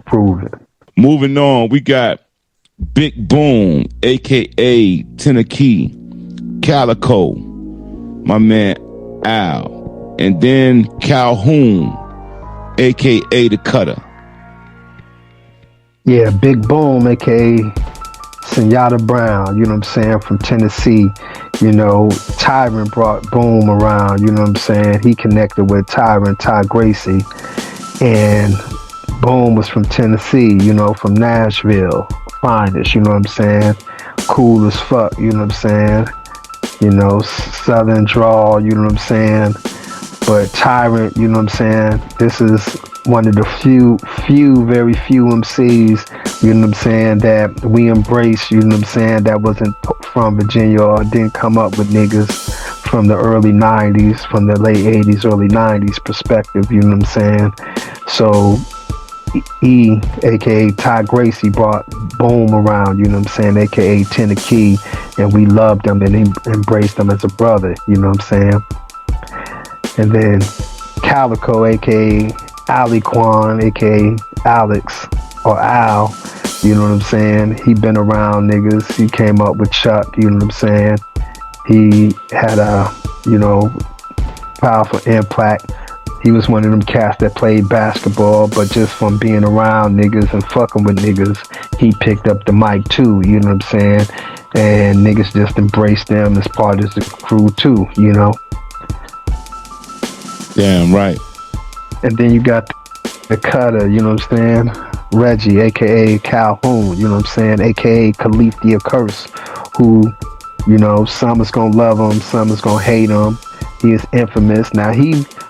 Speaker 4: proven.
Speaker 5: Moving on, we got Big Boom, aka Tennessee, Calico, my man Al, and then Calhoun, aka the Cutter.
Speaker 4: Yeah, Big Boom, aka Senyata Brown, you know what I'm saying, from Tennessee. You know, Tyron brought Boom around, you know what I'm saying? He connected with Ty Gracie, and Boom was from Tennessee, you know, from Nashville, finest, you know what I'm saying? Cool as fuck, you know what I'm saying? You know, Southern drawl, you know what I'm saying? But Tyrant, you know what I'm saying? This is one of the very few MCs, you know what I'm saying, that we embrace, you know what I'm saying, that wasn't from Virginia or didn't come up with niggas from the early 90s, from the late 80s, early 90s perspective, you know what I'm saying? So E, aka Ty Gracie, brought Boom around, you know what I'm saying, aka Tennessee, and we loved him and embraced him as a brother, you know what I'm saying? And then Calico, aka Ali Quan, aka Alex or Al, you know what I'm saying? He been around niggas. He came up with Chuck, you know what I'm saying? He had a, you know, powerful impact. He was one of them cats that played basketball, but just from being around niggas and fucking with niggas, he picked up the mic too, you know what I'm saying? And niggas just embraced them as part of the crew too, you know?
Speaker 5: Damn right.
Speaker 4: And then you got the Cutter, you know what I'm saying? Reggie, aka Calhoun, you know what I'm saying? Aka Khalif the Accursed, who, you know, some is gonna love him, some is gonna hate him. He is infamous. Now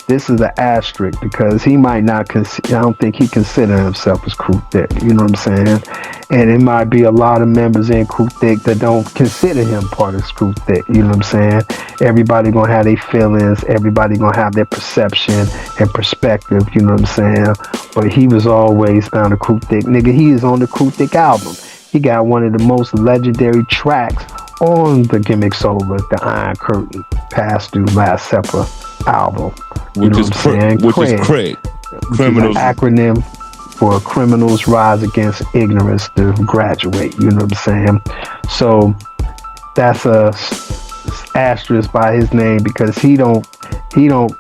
Speaker 4: this is an asterisk because he might not I don't think he consider himself as CRU THIK, you know what I'm saying? And it might be a lot of members in CRU THIK that don't consider him part of CRU THIK, you know what I'm saying? Everybody gonna have their feelings, everybody gonna have their perception and perspective, you know what I'm saying? But he was always found a CRU THIK. Nigga, he is on the CRU THIK album. He got one of the most legendary tracks on the Gimmicks Over, the Iron Curtain, Pass Through Last Supper album.
Speaker 5: Which is Craig.
Speaker 4: Criminals. An acronym for Criminals Rise Against Ignorance to Graduate, you know what I'm saying? So that's a asterisk by his name because he don't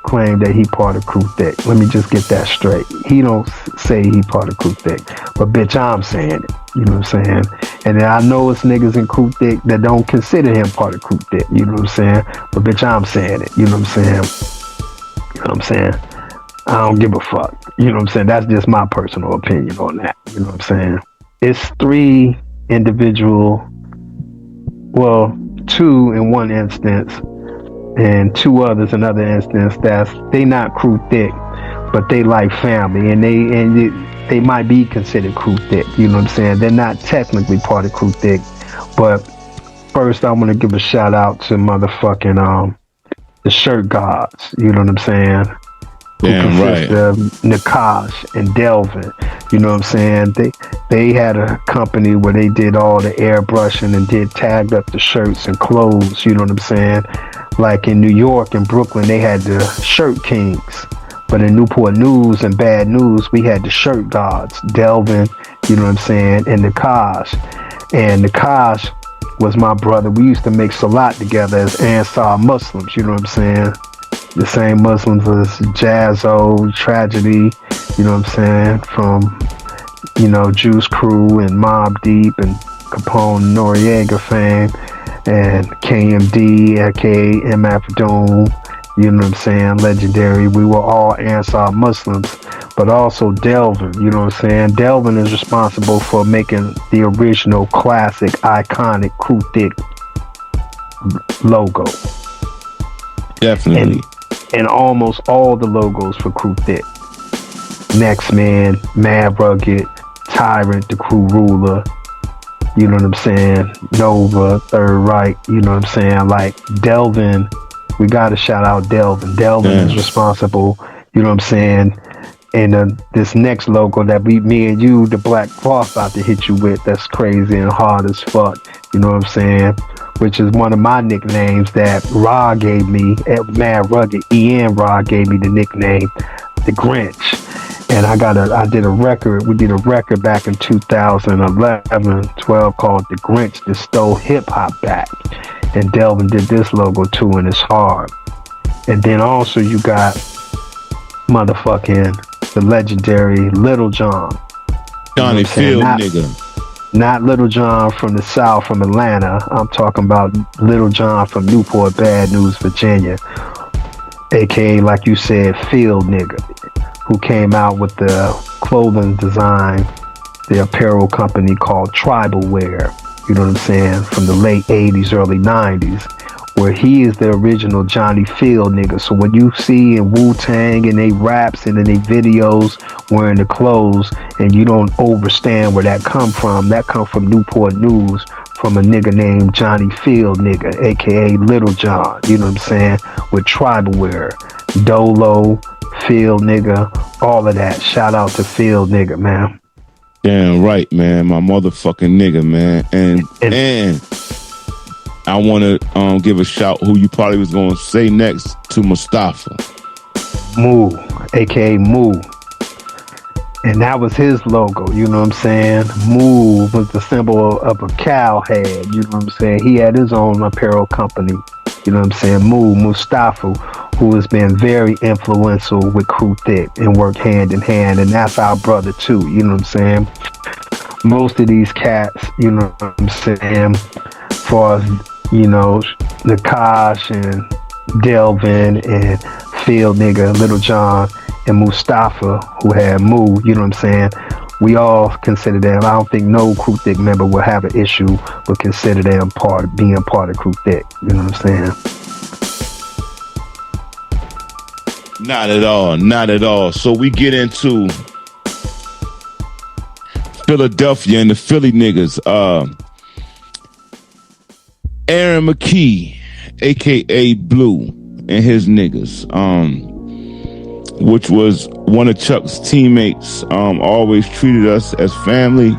Speaker 4: claim that he part of CRU THIK. Let me just get that straight. He don't say he part of CRU THIK, but bitch, I'm saying it. You know what I'm saying? And then I know it's niggas in CRU THIK that don't consider him part of CRU THIK. You know what I'm saying? But bitch, I'm saying it. You know what I'm saying? You know what I'm saying? I don't give a fuck. You know what I'm saying? That's just my personal opinion on that. You know what I'm saying? It's 3 individual, well, 2 in one instance, and 2 others in another instance that's they not CRU THIK, but they like family, and they might be considered Crew Thick. You know what I'm saying? They're not technically part of Crew Thick, but first I want to give a shout out to motherfucking the Shirt Gods. You know what I'm saying?
Speaker 5: Damn right.
Speaker 4: Of Nakash and Delvin. You know what I'm saying? They had a company where they did all the airbrushing and did tagged up the shirts and clothes. You know what I'm saying? Like in New York and Brooklyn, they had the Shirt Kings. But in Newport News and Bad News, we had the Shirt Gods, Delvin, you know what I'm saying, and Nakash. And Nakash was my brother. We used to make salat together as Ansar Muslims, you know what I'm saying? The same Muslims as Jazzo, Tragedy, you know what I'm saying, from, you know, Juice Crew and Mobb Deep and Capone Noriega fame, and KMD, aka MF Doom, you know what I'm saying, legendary. We were all Ansar Muslims, but also Delvin, you know what I'm saying. Delvin is responsible for making the original classic, iconic Crew Thick logo.
Speaker 5: Definitely.
Speaker 4: And almost all the logos for Crew Thick. Next Man, Mad Rugged, Tyrant, the Crew Ruler, you know what I'm saying, Nova, Third Reich, you know what I'm saying, like Delvin, we gotta shout out Delvin. Delvin is responsible, you know what I'm saying, and this next logo that me and you, the Black Cloth, about to hit you with, that's crazy and hard as fuck, you know what I'm saying, which is one of my nicknames that Ra gave me at Mad Rugged. Ra gave me the nickname, the Grinch. And we did a record back in 2011, 12 called The Grinch That Stole Hip Hop Back. And Delvin did this logo too, and it's hard. And then also you got motherfucking the legendary Little John.
Speaker 5: Johnny Field nigga.
Speaker 4: Not Little John from the South, from Atlanta. I'm talking about Little John from Newport, Bad News, Virginia. AKA, like you said, Field nigga, who came out with the clothing design, the apparel company called Tribal Wear, you know what I'm saying, from the late 80s, early 90s, where he is the original Johnny Field nigga. So when you see in Wu-Tang and they raps and in they videos wearing the clothes, and you don't understand where that come from Newport News, from a nigga named Johnny Field nigga, aka Little John, you know what I'm saying, with Tribal Wear, Dolo, Field nigga, all of that. Shout out to Field nigga, man.
Speaker 5: Damn right, man. My motherfucking nigga, man. And I want to give a shout who you probably was going to say next to Mustafa.
Speaker 4: Moo, aka Moo. And that was his logo, you know what I'm saying? Moo was the symbol of a cow head, you know what I'm saying? He had his own apparel company, you know what I'm saying? Moo, Mustafa, who has been very influential with Crew Thick and work hand in hand, and that's our brother too, you know what I'm saying? Most of these cats, you know what I'm saying, for, you know, Nakash and Delvin and Field nigga, Little John, and Mustafa, who had Moo, you know what I'm saying? We all consider them. I don't think no Crew Thick member will have an issue but consider them being part of Crew Thick, you know what I'm saying?
Speaker 5: Not at all, not at all. So we get into Philadelphia and the Philly niggas. Aaron McKee, aka Blue, and his niggas, which was one of Chuck's teammates, always treated us as family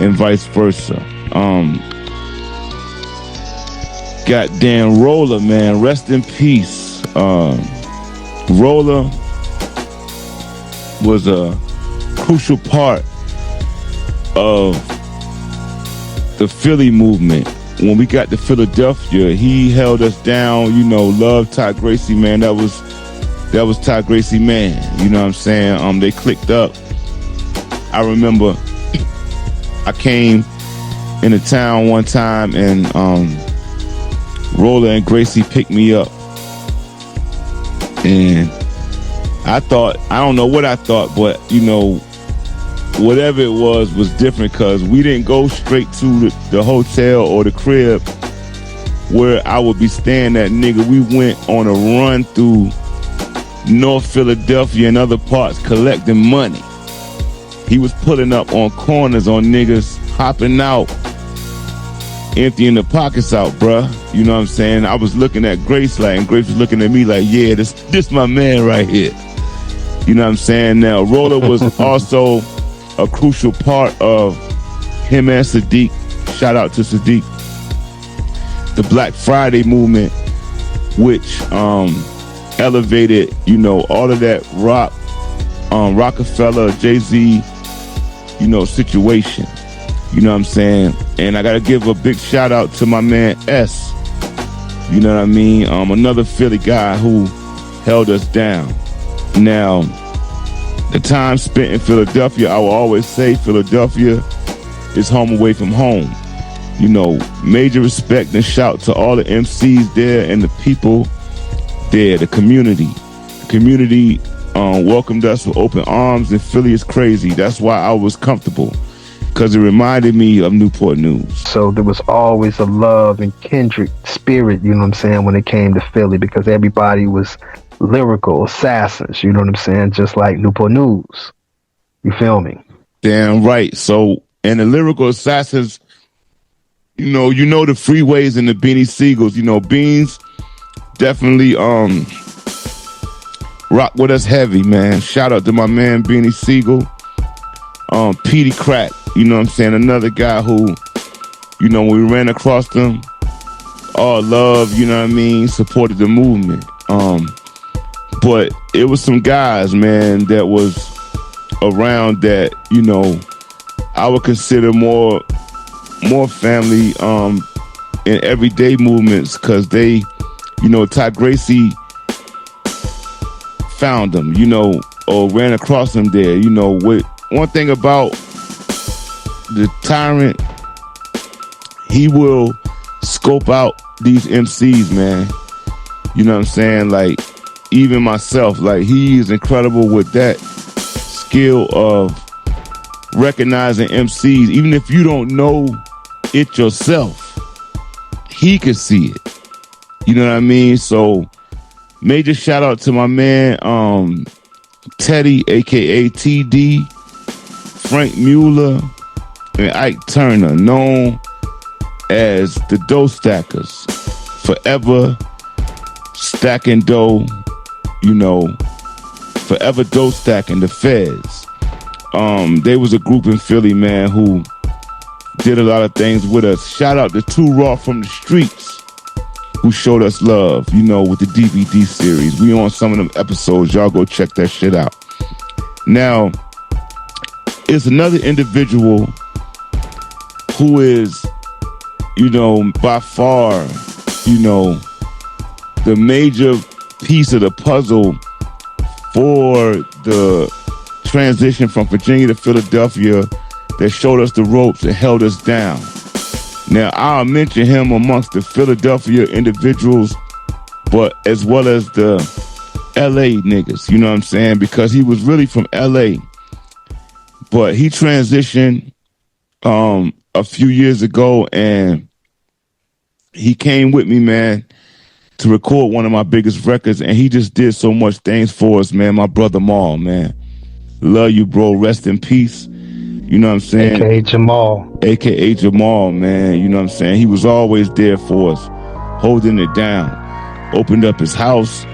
Speaker 5: and vice versa. Goddamn Roller, man, rest in peace. Roller was a crucial part of the Philly movement. When we got to Philadelphia, he held us down, you know, love Ty Gracie, man. That was Ty Gracie, man. You know what I'm saying? They clicked up. I remember I came into town one time and Roller and Gracie picked me up. And I don't know what I thought, but, you know, whatever it was different, because we didn't go straight to the hotel or the crib where I would be staying at, nigga. We went on a run through North Philadelphia and other parts collecting money. He was pulling up on corners on niggas hopping out, emptying the pockets out, bruh. You know what I'm saying? I was looking at Grace like, and Grace was looking at me like, yeah, this my man right here. You know what I'm saying? Now, Roller was also a crucial part of him and Sadiq. Shout out to Sadiq. The Black Friday movement, which elevated, you know, all of that Rockefeller, Jay-Z, you know, situation. You know what I'm saying? And I got to give a big shout out to my man S. You know what I mean? Another Philly guy who held us down. Now, the time spent in Philadelphia, I will always say Philadelphia is home away from home. You know, major respect and shout to all the MCs there and the people there, the community. The community welcomed us with open arms, and Philly is crazy. That's why I was comfortable, because it reminded me of Newport News.
Speaker 4: So there was always a love and kindred spirit, you know what I'm saying, when it came to Philly, because everybody was lyrical assassins, you know what I'm saying, just like Newport News. You feel me? Damn
Speaker 5: right. So, and the lyrical assassins, you know the Freeways and the Beanie Siegels, you know, Beans definitely rock with us heavy, man. Shout out to my man Beanie Siegel. Petey Crack, you know what I'm saying, another guy who, you know, when we ran across them, all love, you know what I mean, supported the movement. But it was some guys, man, that was around that, you know, I would consider more family in everyday movements, because they, you know, Ty Gracie found them, you know, or ran across them there. You know, one thing about the Tyrant, he will scope out these MCs, man. You know what I'm saying? Like, even myself, like, he is incredible with that skill of recognizing MCs. Even if you don't know it yourself, he can see it. You know what I mean? So, major shout out to my man, Teddy, aka TD, Frank Mueller, and Ike Turner, known as the Dough Stackers. Forever stacking dough, you know, forever dough stacking, the Feds. They was a group in Philly, man, who did a lot of things with us. Shout out to Too Raw from the Streets, who showed us love, you know, with the DVD series. We on some of them episodes. Y'all go check that shit out. Now, it's another individual who is, you know, by far, you know, the major piece of the puzzle for the transition from Virginia to Philadelphia, that showed us the ropes and held us down. Now, I'll mention him amongst the Philadelphia individuals, but as well as the LA niggas, you know what I'm saying? Because he was really from LA, but he transitioned a few years ago, and he came with me, man, to record one of my biggest records, and he just did so much things for us, man. My brother Maul, man. Love you, bro. Rest in peace. You know what I'm saying?
Speaker 4: AKA Jamal.
Speaker 5: AKA Jamal, man. You know what I'm saying? He was always there for us, holding it down. Opened up his house,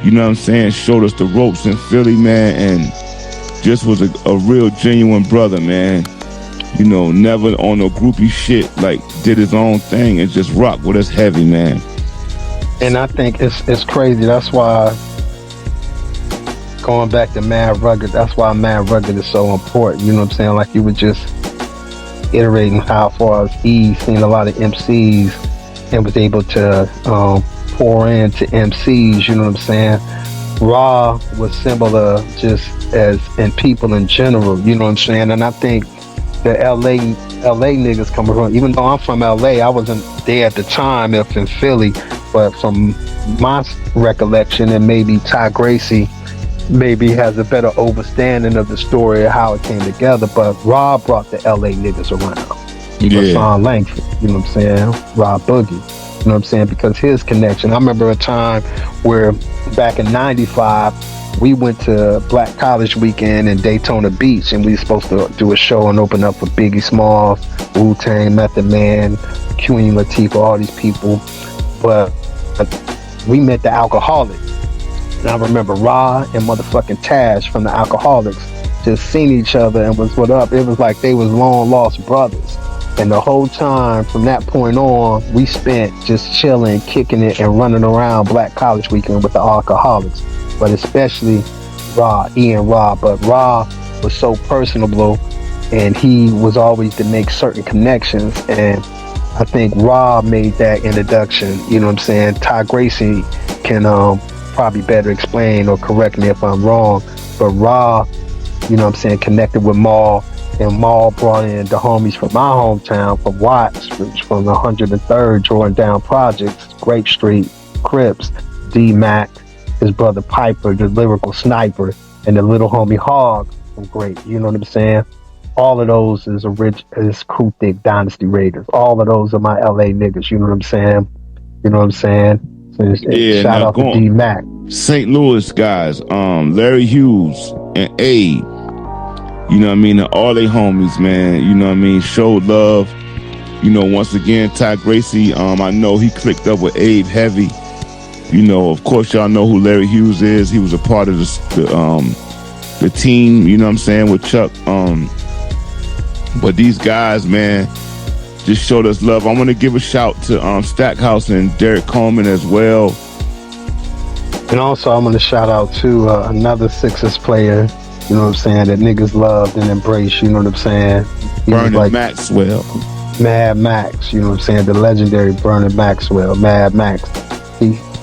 Speaker 5: you know what I'm saying? Showed us the ropes in Philly, man, and just was a real genuine brother, man. You know, never on no groupie shit, like did his own thing and just rocked with us heavy, man.
Speaker 4: And I think it's crazy. That's why, going back to Mad Rugged, that's why Mad Rugged is so important. You know what I'm saying? Like, you were just iterating how far as he's seen a lot of MCs and was able to pour into MCs, you know what I'm saying? Raw was similar just as in people in general, you know what I'm saying? And I think the LA niggas coming from, even though I'm from LA, I wasn't there at the time if in Philly, but from my recollection, and maybe Ty Gracie maybe has a better understanding of the story of how it came together, but Rob brought the LA niggas around. Sean Langford, you know what I'm saying? Rob Boogie, you know what I'm saying? Because his connection, I remember a time where back in 95, we went to Black College Weekend in Daytona Beach, and we were supposed to do a show and open up for Biggie Smalls, Wu-Tang, Method Man, Queen Latifah, all these people. But we met the Alcoholics. And I remember Ra and motherfucking Tash from the Alcoholics just seen each other and was what up. It was like they was long lost brothers. And the whole time from that point on, we spent just chilling, kicking it, and running around Black College Weekend with the Alcoholics. But especially Ian Ra. But Ra was so personable, and he was always to make certain connections. And I think Ra made that introduction. You know what I'm saying? Ty Gracie can probably better explain or correct me if I'm wrong. But Ra, you know what I'm saying, connected with Maul. And Maul brought in the homies from my hometown, from Watts, from the 103rd Jordan Down Projects, Grape Street, Crips, D-Mac, his brother Piper, the lyrical sniper, and the little homie Hog from Grape. You know what I'm saying? All of those is CRU THIK Dynasty Raiders. All of those are my LA niggas. You know what I'm saying? You know what I'm saying? So shout out to D-Mac.
Speaker 5: St. Louis guys, Larry Hughes and Abe. You know what I mean? And all they homies, man. You know what I mean? Showed love. You know, once again, Ty Gracie, I know he clicked up with Abe heavy. You know, of course, y'all know who Larry Hughes is. He was a part of the team, you know what I'm saying, with Chuck. But these guys, man, just showed us love. I want to give a shout to Stackhouse and Derek Coleman as well.
Speaker 4: And also, I'm going to shout out to another Sixers player, you know what I'm saying, that niggas loved and embraced, you know what I'm saying?
Speaker 5: Vernon like Maxwell.
Speaker 4: Mad Max, you know what I'm saying? The legendary Vernon Maxwell, Mad Max.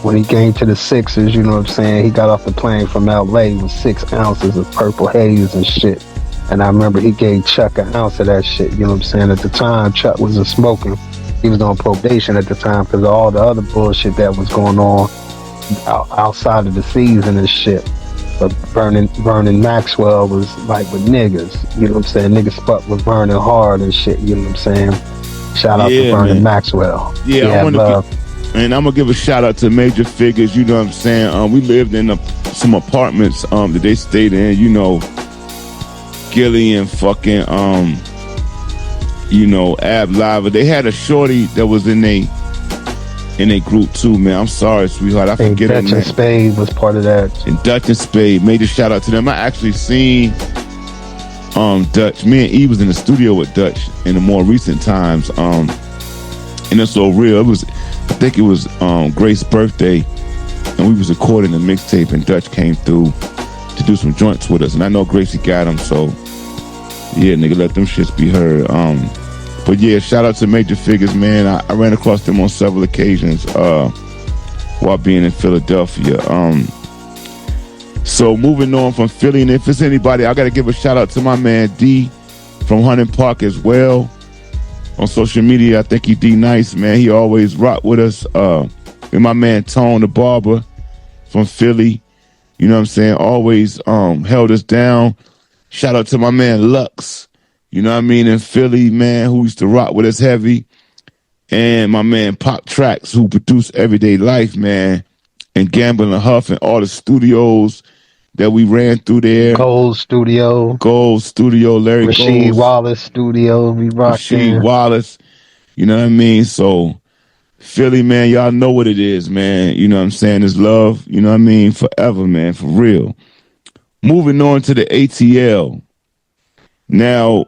Speaker 4: When he came to the Sixers, you know what I'm saying, he got off the plane from LA with 6 ounces of purple haze and shit. And I remember he gave Chuck an ounce of that shit, you know what I'm saying? At the time, Chuck wasn't smoking. He was on probation at the time because of all the other bullshit that was going on outside of the season and shit. But Vernon Maxwell was like with niggas, you know what I'm saying? Niggas fuck with Vernon hard and shit, you know what I'm saying? Shout out to Vernon Maxwell.
Speaker 5: Yeah, I want to and I'm gonna give a shout out to Major Figures, you know what I'm saying? We lived in some apartments that they stayed in, you know, Gilly and fucking you know, Ab Lava. They had a shorty that was in a group too, man. I'm sorry, sweetheart. I forget her name.
Speaker 4: Dutch and Spade was part of that.
Speaker 5: And Dutch and Spade. Major shout out to them. I actually seen Dutch. Me and E was in the studio with Dutch in the more recent times. And it's so real. I think it was Grace's birthday, and we was recording a mixtape, and Dutch came through to do some joints with us. And I know Gracie got him, so yeah, nigga, let them shits be heard. But yeah, shout out to Major Figures, man. I ran across them on several occasions while being in Philadelphia. So moving on from Philly, and if it's anybody, I got to give a shout out to my man D from Hunting Park as well. On social media, I think he D nice, man. He always rock with us. And my man Tone, the barber from Philly, you know what I'm saying, always held us down. Shout out to my man Lux, you know what I mean, in Philly, man, who used to rock with us heavy. And my man Pop Tracks, who produced Everyday Life, man, and Gamble and Huff and all the studios that we ran through there.
Speaker 4: Gold Studio,
Speaker 5: Larry
Speaker 4: Rasheed
Speaker 5: Gold,
Speaker 4: Wallace Studio, we rocked
Speaker 5: Rasheed Wallace, you know what I mean? So Philly, man, y'all know what it is, man. You know what I'm saying? It's love, you know what I mean? Forever, man, for real. Moving on to the ATL. Now,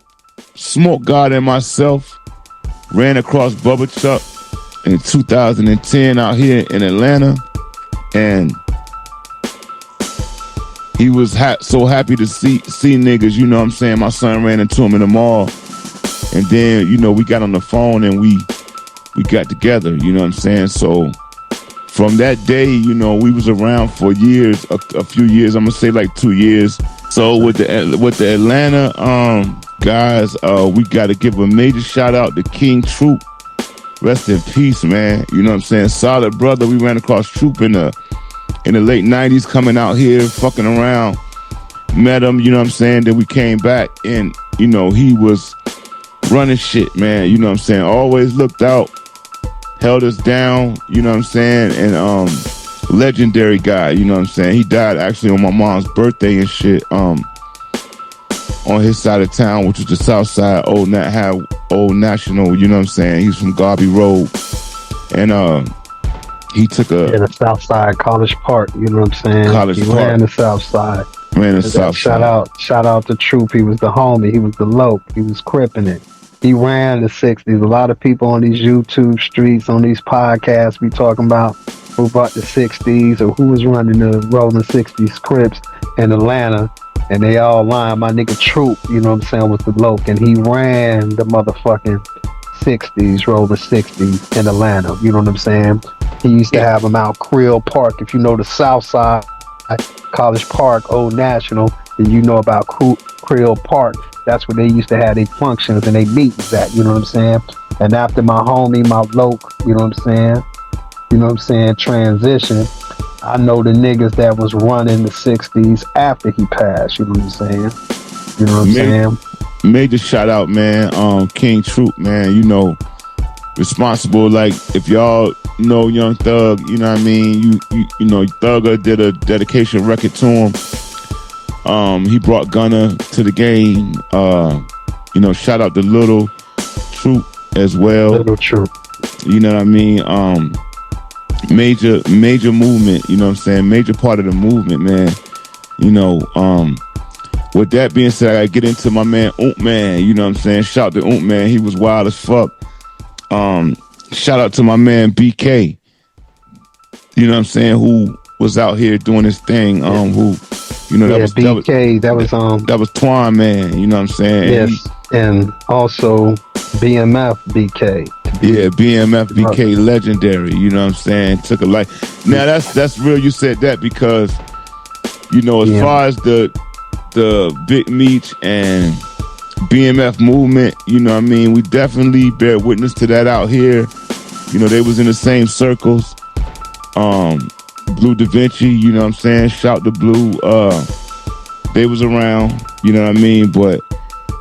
Speaker 5: Smoke God and myself ran across Bubba Chuck in 2010 out here in Atlanta, and he was so happy to see niggas, you know what I'm saying? My son ran into him in the mall, and then, you know, we got on the phone and we got together, you know what I'm saying? So from that day, you know, we was around for years, a few years, I'm gonna say like 2 years. So with the Atlanta guys, we got to give a major shout out to King Troop. Rest in peace, man. You know what I'm saying? Solid brother. We ran across Troop in the late 90s, coming out here, fucking around. Met him, you know what I'm saying? Then we came back, and, you know, he was running shit, man. You know what I'm saying? Always looked out, held us down, you know what I'm saying? And legendary guy, you know what I'm saying? He died actually on my mom's birthday and shit, on his side of town, which was the south side, Old National, you know what I'm saying? He's from Garby Road. And he took
Speaker 4: the south side, College Park, you know what I'm saying?
Speaker 5: College Park.
Speaker 4: Ran the south side.
Speaker 5: Ran the south side.
Speaker 4: Shout out to Troop. He was the homie. He was the lope. He was cripping it. He ran the 60s. A lot of people on these YouTube streets, on these podcasts, be talking about who brought the 60s or who was running the rolling 60s Crips in Atlanta. And they all lying. My nigga Troop, you know what I'm saying, was the loke. And he ran the motherfucking 60s, rolling 60s in Atlanta. You know what I'm saying? He used to have them out Creel Park. If you know the south side, College Park, Old National, then you know about Creel Park. That's where they used to have their functions and they meetings at, you know what I'm saying? And after my homie, my loke, you know what I'm saying, transition, I know the niggas that was running the 60s after he passed, you know what I'm saying? You know what I'm saying?
Speaker 5: Major shout out, man, King Troop, man, you know, responsible, like, if y'all know Young Thug, you know what I mean, you know, Thugger did a dedication record to him. He brought Gunna to the game. You know, shout out to Little Troop as well.
Speaker 4: Little Troop.
Speaker 5: You know what I mean? Major movement, you know what I'm saying? Major part of the movement, man. You know, with that being said, I gotta get into my man Man, you know what I'm saying? Shout out to Man, he was wild as fuck. Shout out to my man BK, you know what I'm saying, who was out here doing his thing, who, you know, that was BK, that was Twan, man, you know what I'm saying?
Speaker 4: Yes, and also BMF BK.
Speaker 5: Yeah, BMF BK, legendary, you know what I'm saying? Took a life. Now that's real you said that, because, you know, as far as the Big Meech and BMF movement, you know what I mean, we definitely bear witness to that out here. You know, they was in the same circles. Blue Da Vinci, you know what I'm saying? Shout to Blue. They was around, you know what I mean? But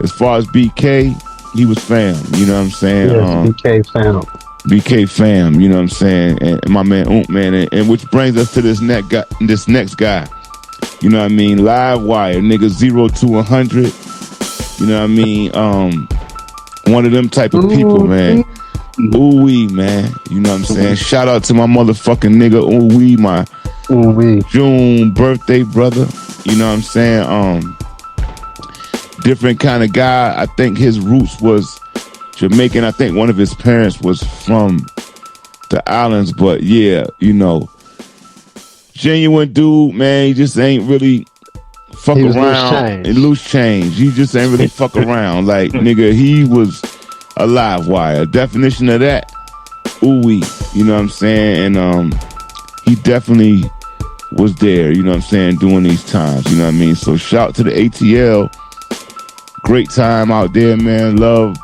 Speaker 5: as far as BK, he was fam, you know what I'm saying?
Speaker 4: Yes, BK fam.
Speaker 5: BK fam, you know what I'm saying? And my man man, and which brings us to this next guy. You know what I mean? Live wire, nigga, 0 to 100. You know what I mean? One of them type of people, man. Ooh-wee, man. You know what I'm saying? Shout out to my motherfucking nigga Ooh-wee, my June birthday brother. You know what I'm saying? Different kind of guy. I think his roots was Jamaican. I think one of his parents was from the islands, but yeah, you know, genuine dude, man. He just ain't really fuck around and loose change. He just ain't really fuck around. Like, nigga, he was a live wire. Definition of that, ooh-wee. You know what I'm saying? And he definitely was there, you know what I'm saying, doing these times, you know what I mean? So shout out to the ATL. Great time out there, man. Love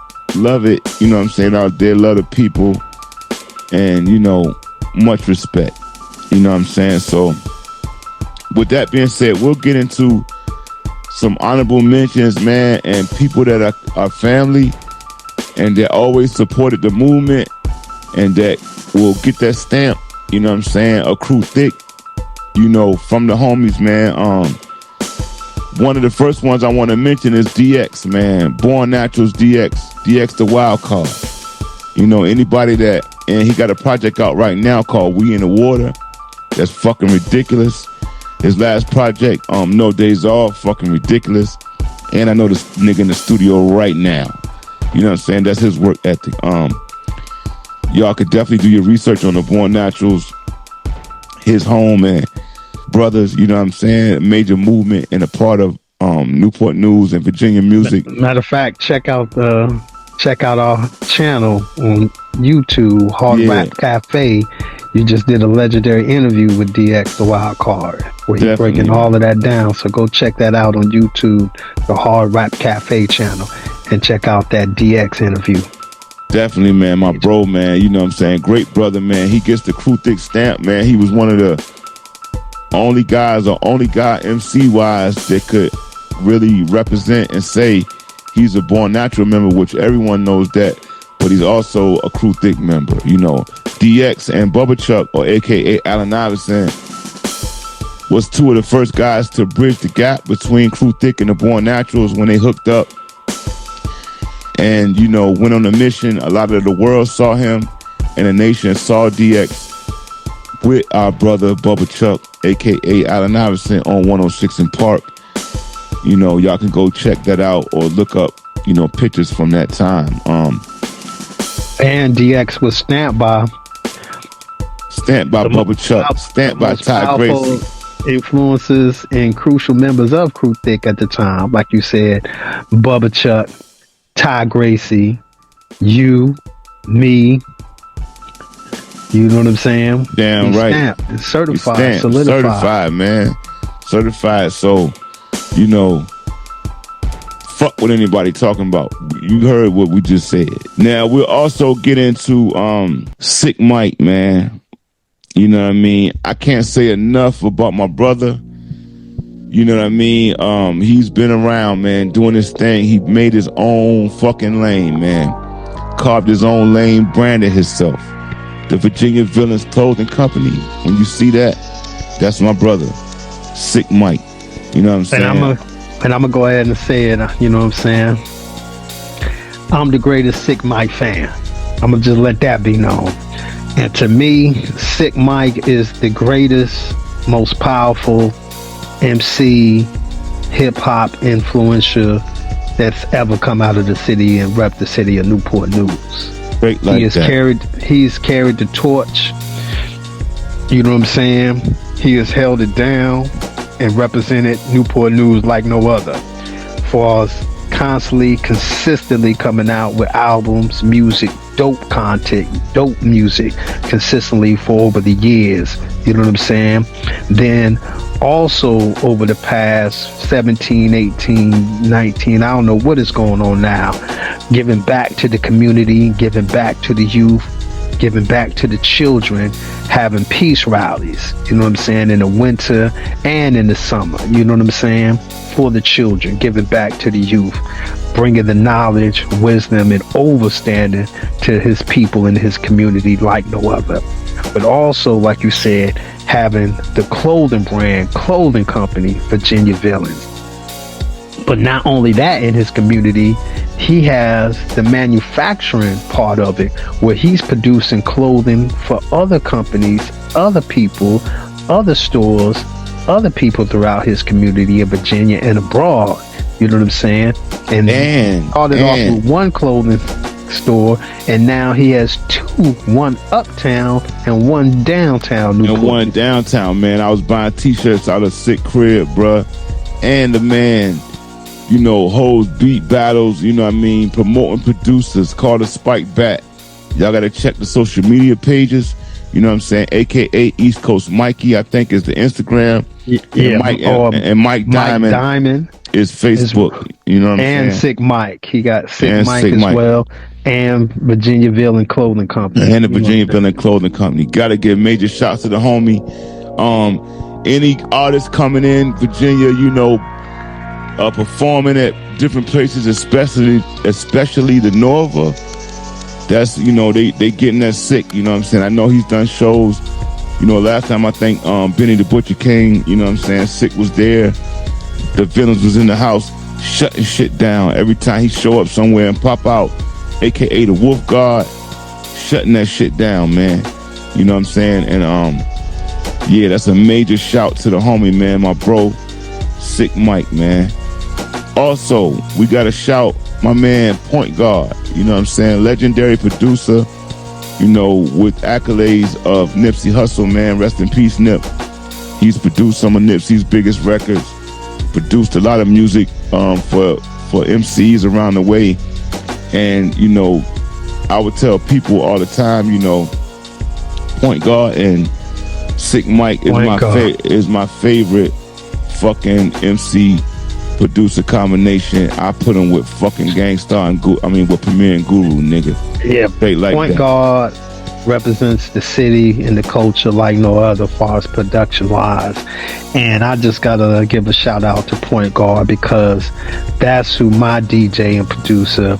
Speaker 5: it, you know what I'm saying, out there. Love the people. And, you know, much respect. You know what I'm saying? So with that being said, we'll get into some honorable mentions, man, and people that are family and that always supported the movement and that will get that stamp, you know what I'm saying, a CRU THIK, you know, from the homies, man. One of the first ones I want to mention is DX, man. Born Naturals DX the wild card. You know, anybody that, and he got a project out right now called We in the Water. That's fucking ridiculous. His last project, No Days Off, fucking ridiculous. And I know this nigga in the studio right now. You know what I'm saying? That's his work ethic. Y'all could definitely do your research on the Born Naturals, his home and brothers, you know what I'm saying? Major movement and a part of Newport News and Virginia music.
Speaker 4: Matter of fact, check out our channel on YouTube, Hard Rapp Cafe. You just did a legendary interview with DX, the wild card, where he's breaking all of that down. So go check that out on YouTube, the Hard Rapp Cafe channel, and check out that DX interview.
Speaker 5: Definitely, man. My bro, man. You know what I'm saying? Great brother, man. He gets the CRU THIK stamp, man. He was one of the only guy MC-wise that could really represent and say he's a Born Natural member, which everyone knows that but he's also a CRU THIK member. You know, DX and Bubba Chuck, or AKA Allen Iverson, was two of the first guys to bridge the gap between CRU THIK and the Born Naturals when they hooked up. And, you know, went on a mission. A lot of the world saw him, and the nation saw DX with our brother Bubba Chuck, aka Allen Iverson, on 106 in Park. You know, y'all can go check that out or look up, you know, pictures from that time.
Speaker 4: And DX was stamped by
Speaker 5: Bubba Chuck, stamped by Ty Gracie.
Speaker 4: Influences and crucial members of CRU THIK at the time, like you said, Bubba Chuck, Ty Gracie, you, me. You know what I'm saying?
Speaker 5: Damn right.
Speaker 4: Stamped, certified, solidified.
Speaker 5: Certified, man. Certified. So, you know, fuck what anybody talking about. You heard what we just said. Now, we'll also get into Sick Mike, man. You know what I mean? I can't say enough about my brother. You know what I mean? He's been around, man, doing his thing. He made his own fucking lane, man. Carved his own lane, branded himself. The Virginia Villains Clothing Company. When you see that, that's my brother, Sick Mike. You know what I'm saying?
Speaker 4: And I'm gonna go ahead and say it. You know what I'm saying? I'm the greatest Sick Mike fan. I'm gonna just let that be known. And to me, Sick Mike is the greatest, most powerful MC, hip hop influencer that's ever come out of the city and rep the city of Newport News.
Speaker 5: Great like
Speaker 4: he's carried the torch. You know what I'm saying? He has held it down and represented Newport News like no other. For us constantly, consistently coming out with albums, music, dope content, dope music, consistently for over the years. You know what I'm saying? Then also over the past 17, 18, 19, I don't know what is going on now, giving back to the community, giving back to the youth, giving back to the children, having peace rallies, you know what I'm saying, in the winter and in the summer, you know what I'm saying, for the children, giving back to the youth, bringing the knowledge, wisdom, and understanding to his people and his community like no other. But also, like you said, having the clothing brand, clothing company, Virginia Villains. But not only that, in his community, he has the manufacturing part of it, where he's producing clothing for other companies, other people, other stores, other people throughout his community in Virginia and abroad. You know what I'm saying? And started off with one clothing store, and now he has two, one uptown and one downtown Newport.
Speaker 5: And one downtown, man. I was buying t-shirts out of Sick Crib, bruh. And the man, you know, holds beat battles, you know what I mean, promoting producers, called a Spike Bat. Y'all gotta check the social media pages, you know what I'm saying, aka East Coast Mikey, I think is the Instagram.
Speaker 4: Yeah,
Speaker 5: and Mike Diamond is Facebook, you know what I'm saying?
Speaker 4: And Sick Mike. He got Sick Mike as well. And Virginia Villain Clothing Company.
Speaker 5: And the Virginia Villain Clothing Company. Gotta give major shouts to the homie. Any artist coming in Virginia, you know, performing at different places, especially the Nova, that's, you know, they getting that sick, you know what I'm saying? I know he's done shows, you know, last time I think Benny the Butcher King, you know what I'm saying, Sick was there. The Villains was in the house shutting shit down every time he show up somewhere and pop out, aka the Wolf God, shutting that shit down, man. You know what I'm saying? And yeah, that's a major shout to the homie, man, my bro, Sick Mike, man. Also, we gotta shout my man Point Guard, you know what I'm saying? Legendary producer, you know, with accolades of Nipsey Hussle, man. Rest in peace, Nip. He's produced some of Nipsey's biggest records, produced a lot of music for MCs around the way. And, you know, I would tell people all the time, you know, Point Guard and Sick Mike is my favorite fucking MC producer combination. I put him with fucking Gangstar and with Premier and Guru, nigga.
Speaker 4: Yeah,
Speaker 5: like
Speaker 4: Point Guard represents the city and the culture like no other, as far as production wise. And I just gotta give a shout out to Point Guard, because that's who my DJ and producer,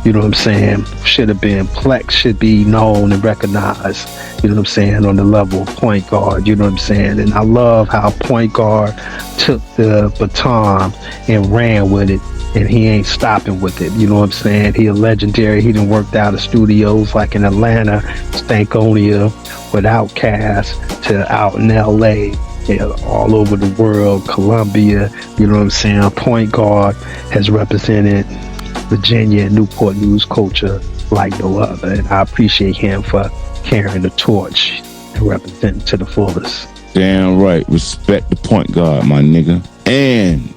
Speaker 4: You know what I'm saying? Should have been Plex should be known and recognized, you know what I'm saying, on the level of point guard, you know what I'm saying? And I love how point guard took the baton and ran with it, and he ain't stopping with it, you know what I'm saying? He a legendary. He done worked out of studios like in Atlanta, Stankonia, with Outkast, to out in LA, all over the world, Columbia, you know what I'm saying? Point guard has represented Virginia and Newport news culture like no other, and I appreciate him for carrying the torch and representing to the fullest.
Speaker 5: Damn right. Respect the point guard, my nigga. And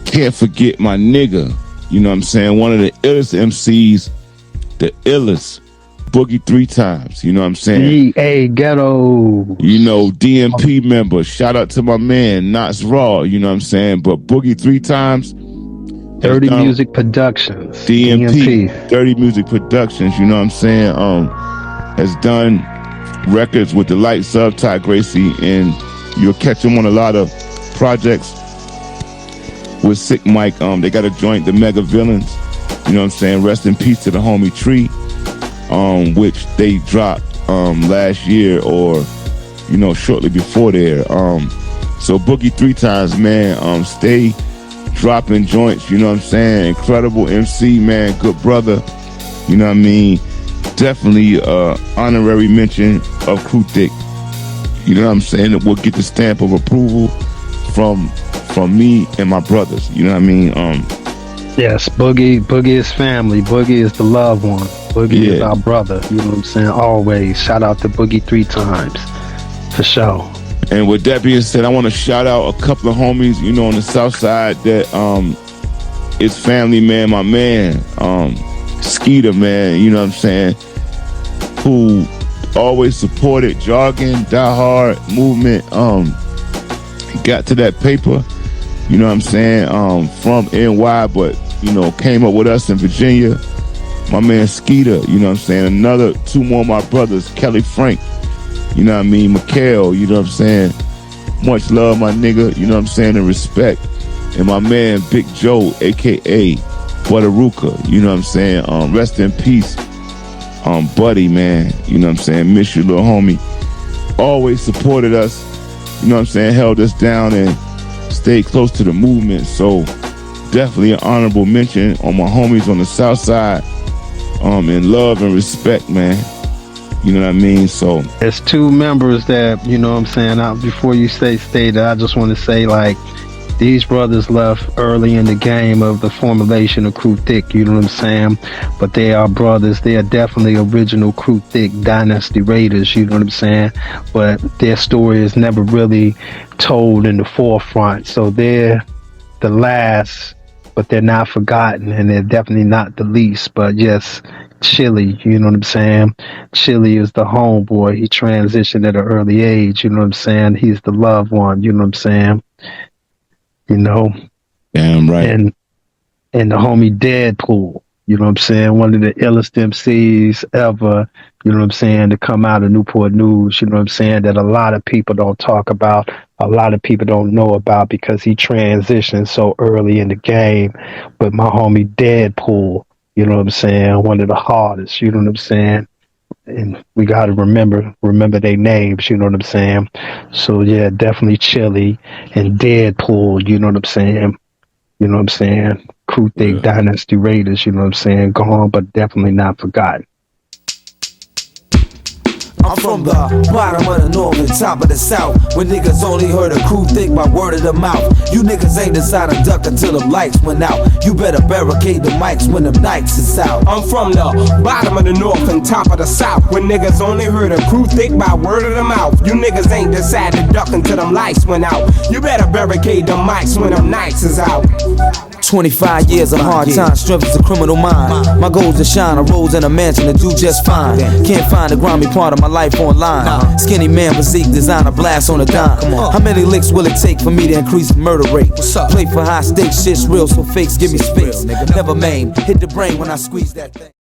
Speaker 5: can't forget my nigga, you know what I'm saying, one of the illest MCs, the illest, Boogie 3 times, you know what I'm saying?
Speaker 4: D.A. Ghetto.
Speaker 5: You know, DMP member. Shout out to my man, Knots Raw, you know what I'm saying? But Boogie 3 times.
Speaker 4: Dirty Music Productions.
Speaker 5: DMP. Dirty Music Productions, you know what I'm saying? Has done records with the likes of Ty Gracie, and you'll catch him on a lot of projects with Sick Mike. They got a joint, The Mega Villains, you know what I'm saying? Rest in peace to the homie Tree, which they dropped last year, or you know, shortly before there. So Boogie 3 times, man, stay dropping joints, you know what I'm saying? Incredible MC, man, good brother, you know what I mean? Definitely honorary mention of CRU THIK, you know what I'm saying? That will get the stamp of approval from me and my brothers, you know what I mean?
Speaker 4: Yes, Boogie is family. Boogie is the loved one. Boogie is our brother, you know what I'm saying? Always shout out to Boogie 3 times, for sure.
Speaker 5: And with that being said, I want to shout out a couple of homies, you know, on the south side that is family, man. My man, Skeeter, man, you know what I'm saying, who always supported Jargon, Die Hard movement. Got to that paper, you know what I'm saying, from NY, but, you know, came up with us in Virginia. My man Skeeter, you know what I'm saying, 2 more of my brothers, Kelly Frank, you know what I mean, Mikhail, you know what I'm saying, much love, my nigga, you know what I'm saying, and respect. And my man Big Joe, aka Buttaruka, you know what I'm saying, rest in peace, buddy, man, you know what I'm saying, miss you, little homie. Always supported us, you know what I'm saying, held us down and stayed close to the movement. So definitely an honorable mention on my homies on the south side, in love and respect, man. You know what I mean? So
Speaker 4: there's 2 members that, you know what I'm saying, before you stay that, I just want to say, like, these brothers left early in the game of the formulation of CRU THIK, you know what I'm saying? But they are brothers. They are definitely original CRU THIK Dynasty Raiders, you know what I'm saying? But their story is never really told in the forefront. So they're the last, but they're not forgotten, and they're definitely not the least. But yes, Chili, you know what I'm saying? Chili is the homeboy. He transitioned at an early age, you know what I'm saying? He's the loved one, you know what I'm saying? You know?
Speaker 5: Damn right.
Speaker 4: And the homie Deadpool, you know what I'm saying? One of the illest MCs ever, you know what I'm saying, to come out of Newport News, you know what I'm saying, that a lot of people don't talk about, a lot of people don't know about, because he transitioned so early in the game. But my homie Deadpool, you know what I'm saying, one of the hardest, you know what I'm saying? And we got to remember their names, you know what I'm saying? So yeah, definitely Chili and Deadpool, you know what I'm saying? You know what I'm saying? CRU THIK Dynasty Raiders, you know what I'm saying? Gone, but definitely not forgotten.
Speaker 6: I'm from the bottom of the north and top of the south, where niggas only heard of CRU THIK by word of the mouth. You niggas ain't decided to duck until them lights went out. You better barricade the mics when them nights is out.
Speaker 3: I'm from the bottom of the north and top of the south, where niggas only heard of CRU THIK by word of the mouth. You niggas ain't decided to duck until them lights went out. You better barricade the mics when them nights is out.
Speaker 6: 25 years of hard time, strength is a criminal mind. My goals to shine, I rose in a mansion to do just fine. Can't find the grimy part of my life online. Skinny man, physique, designer, blast on a dime. How many licks will it take for me to increase the murder rate? Play for high stakes, shit's real, so fakes give me space. Never maim, hit the brain when I squeeze that thing.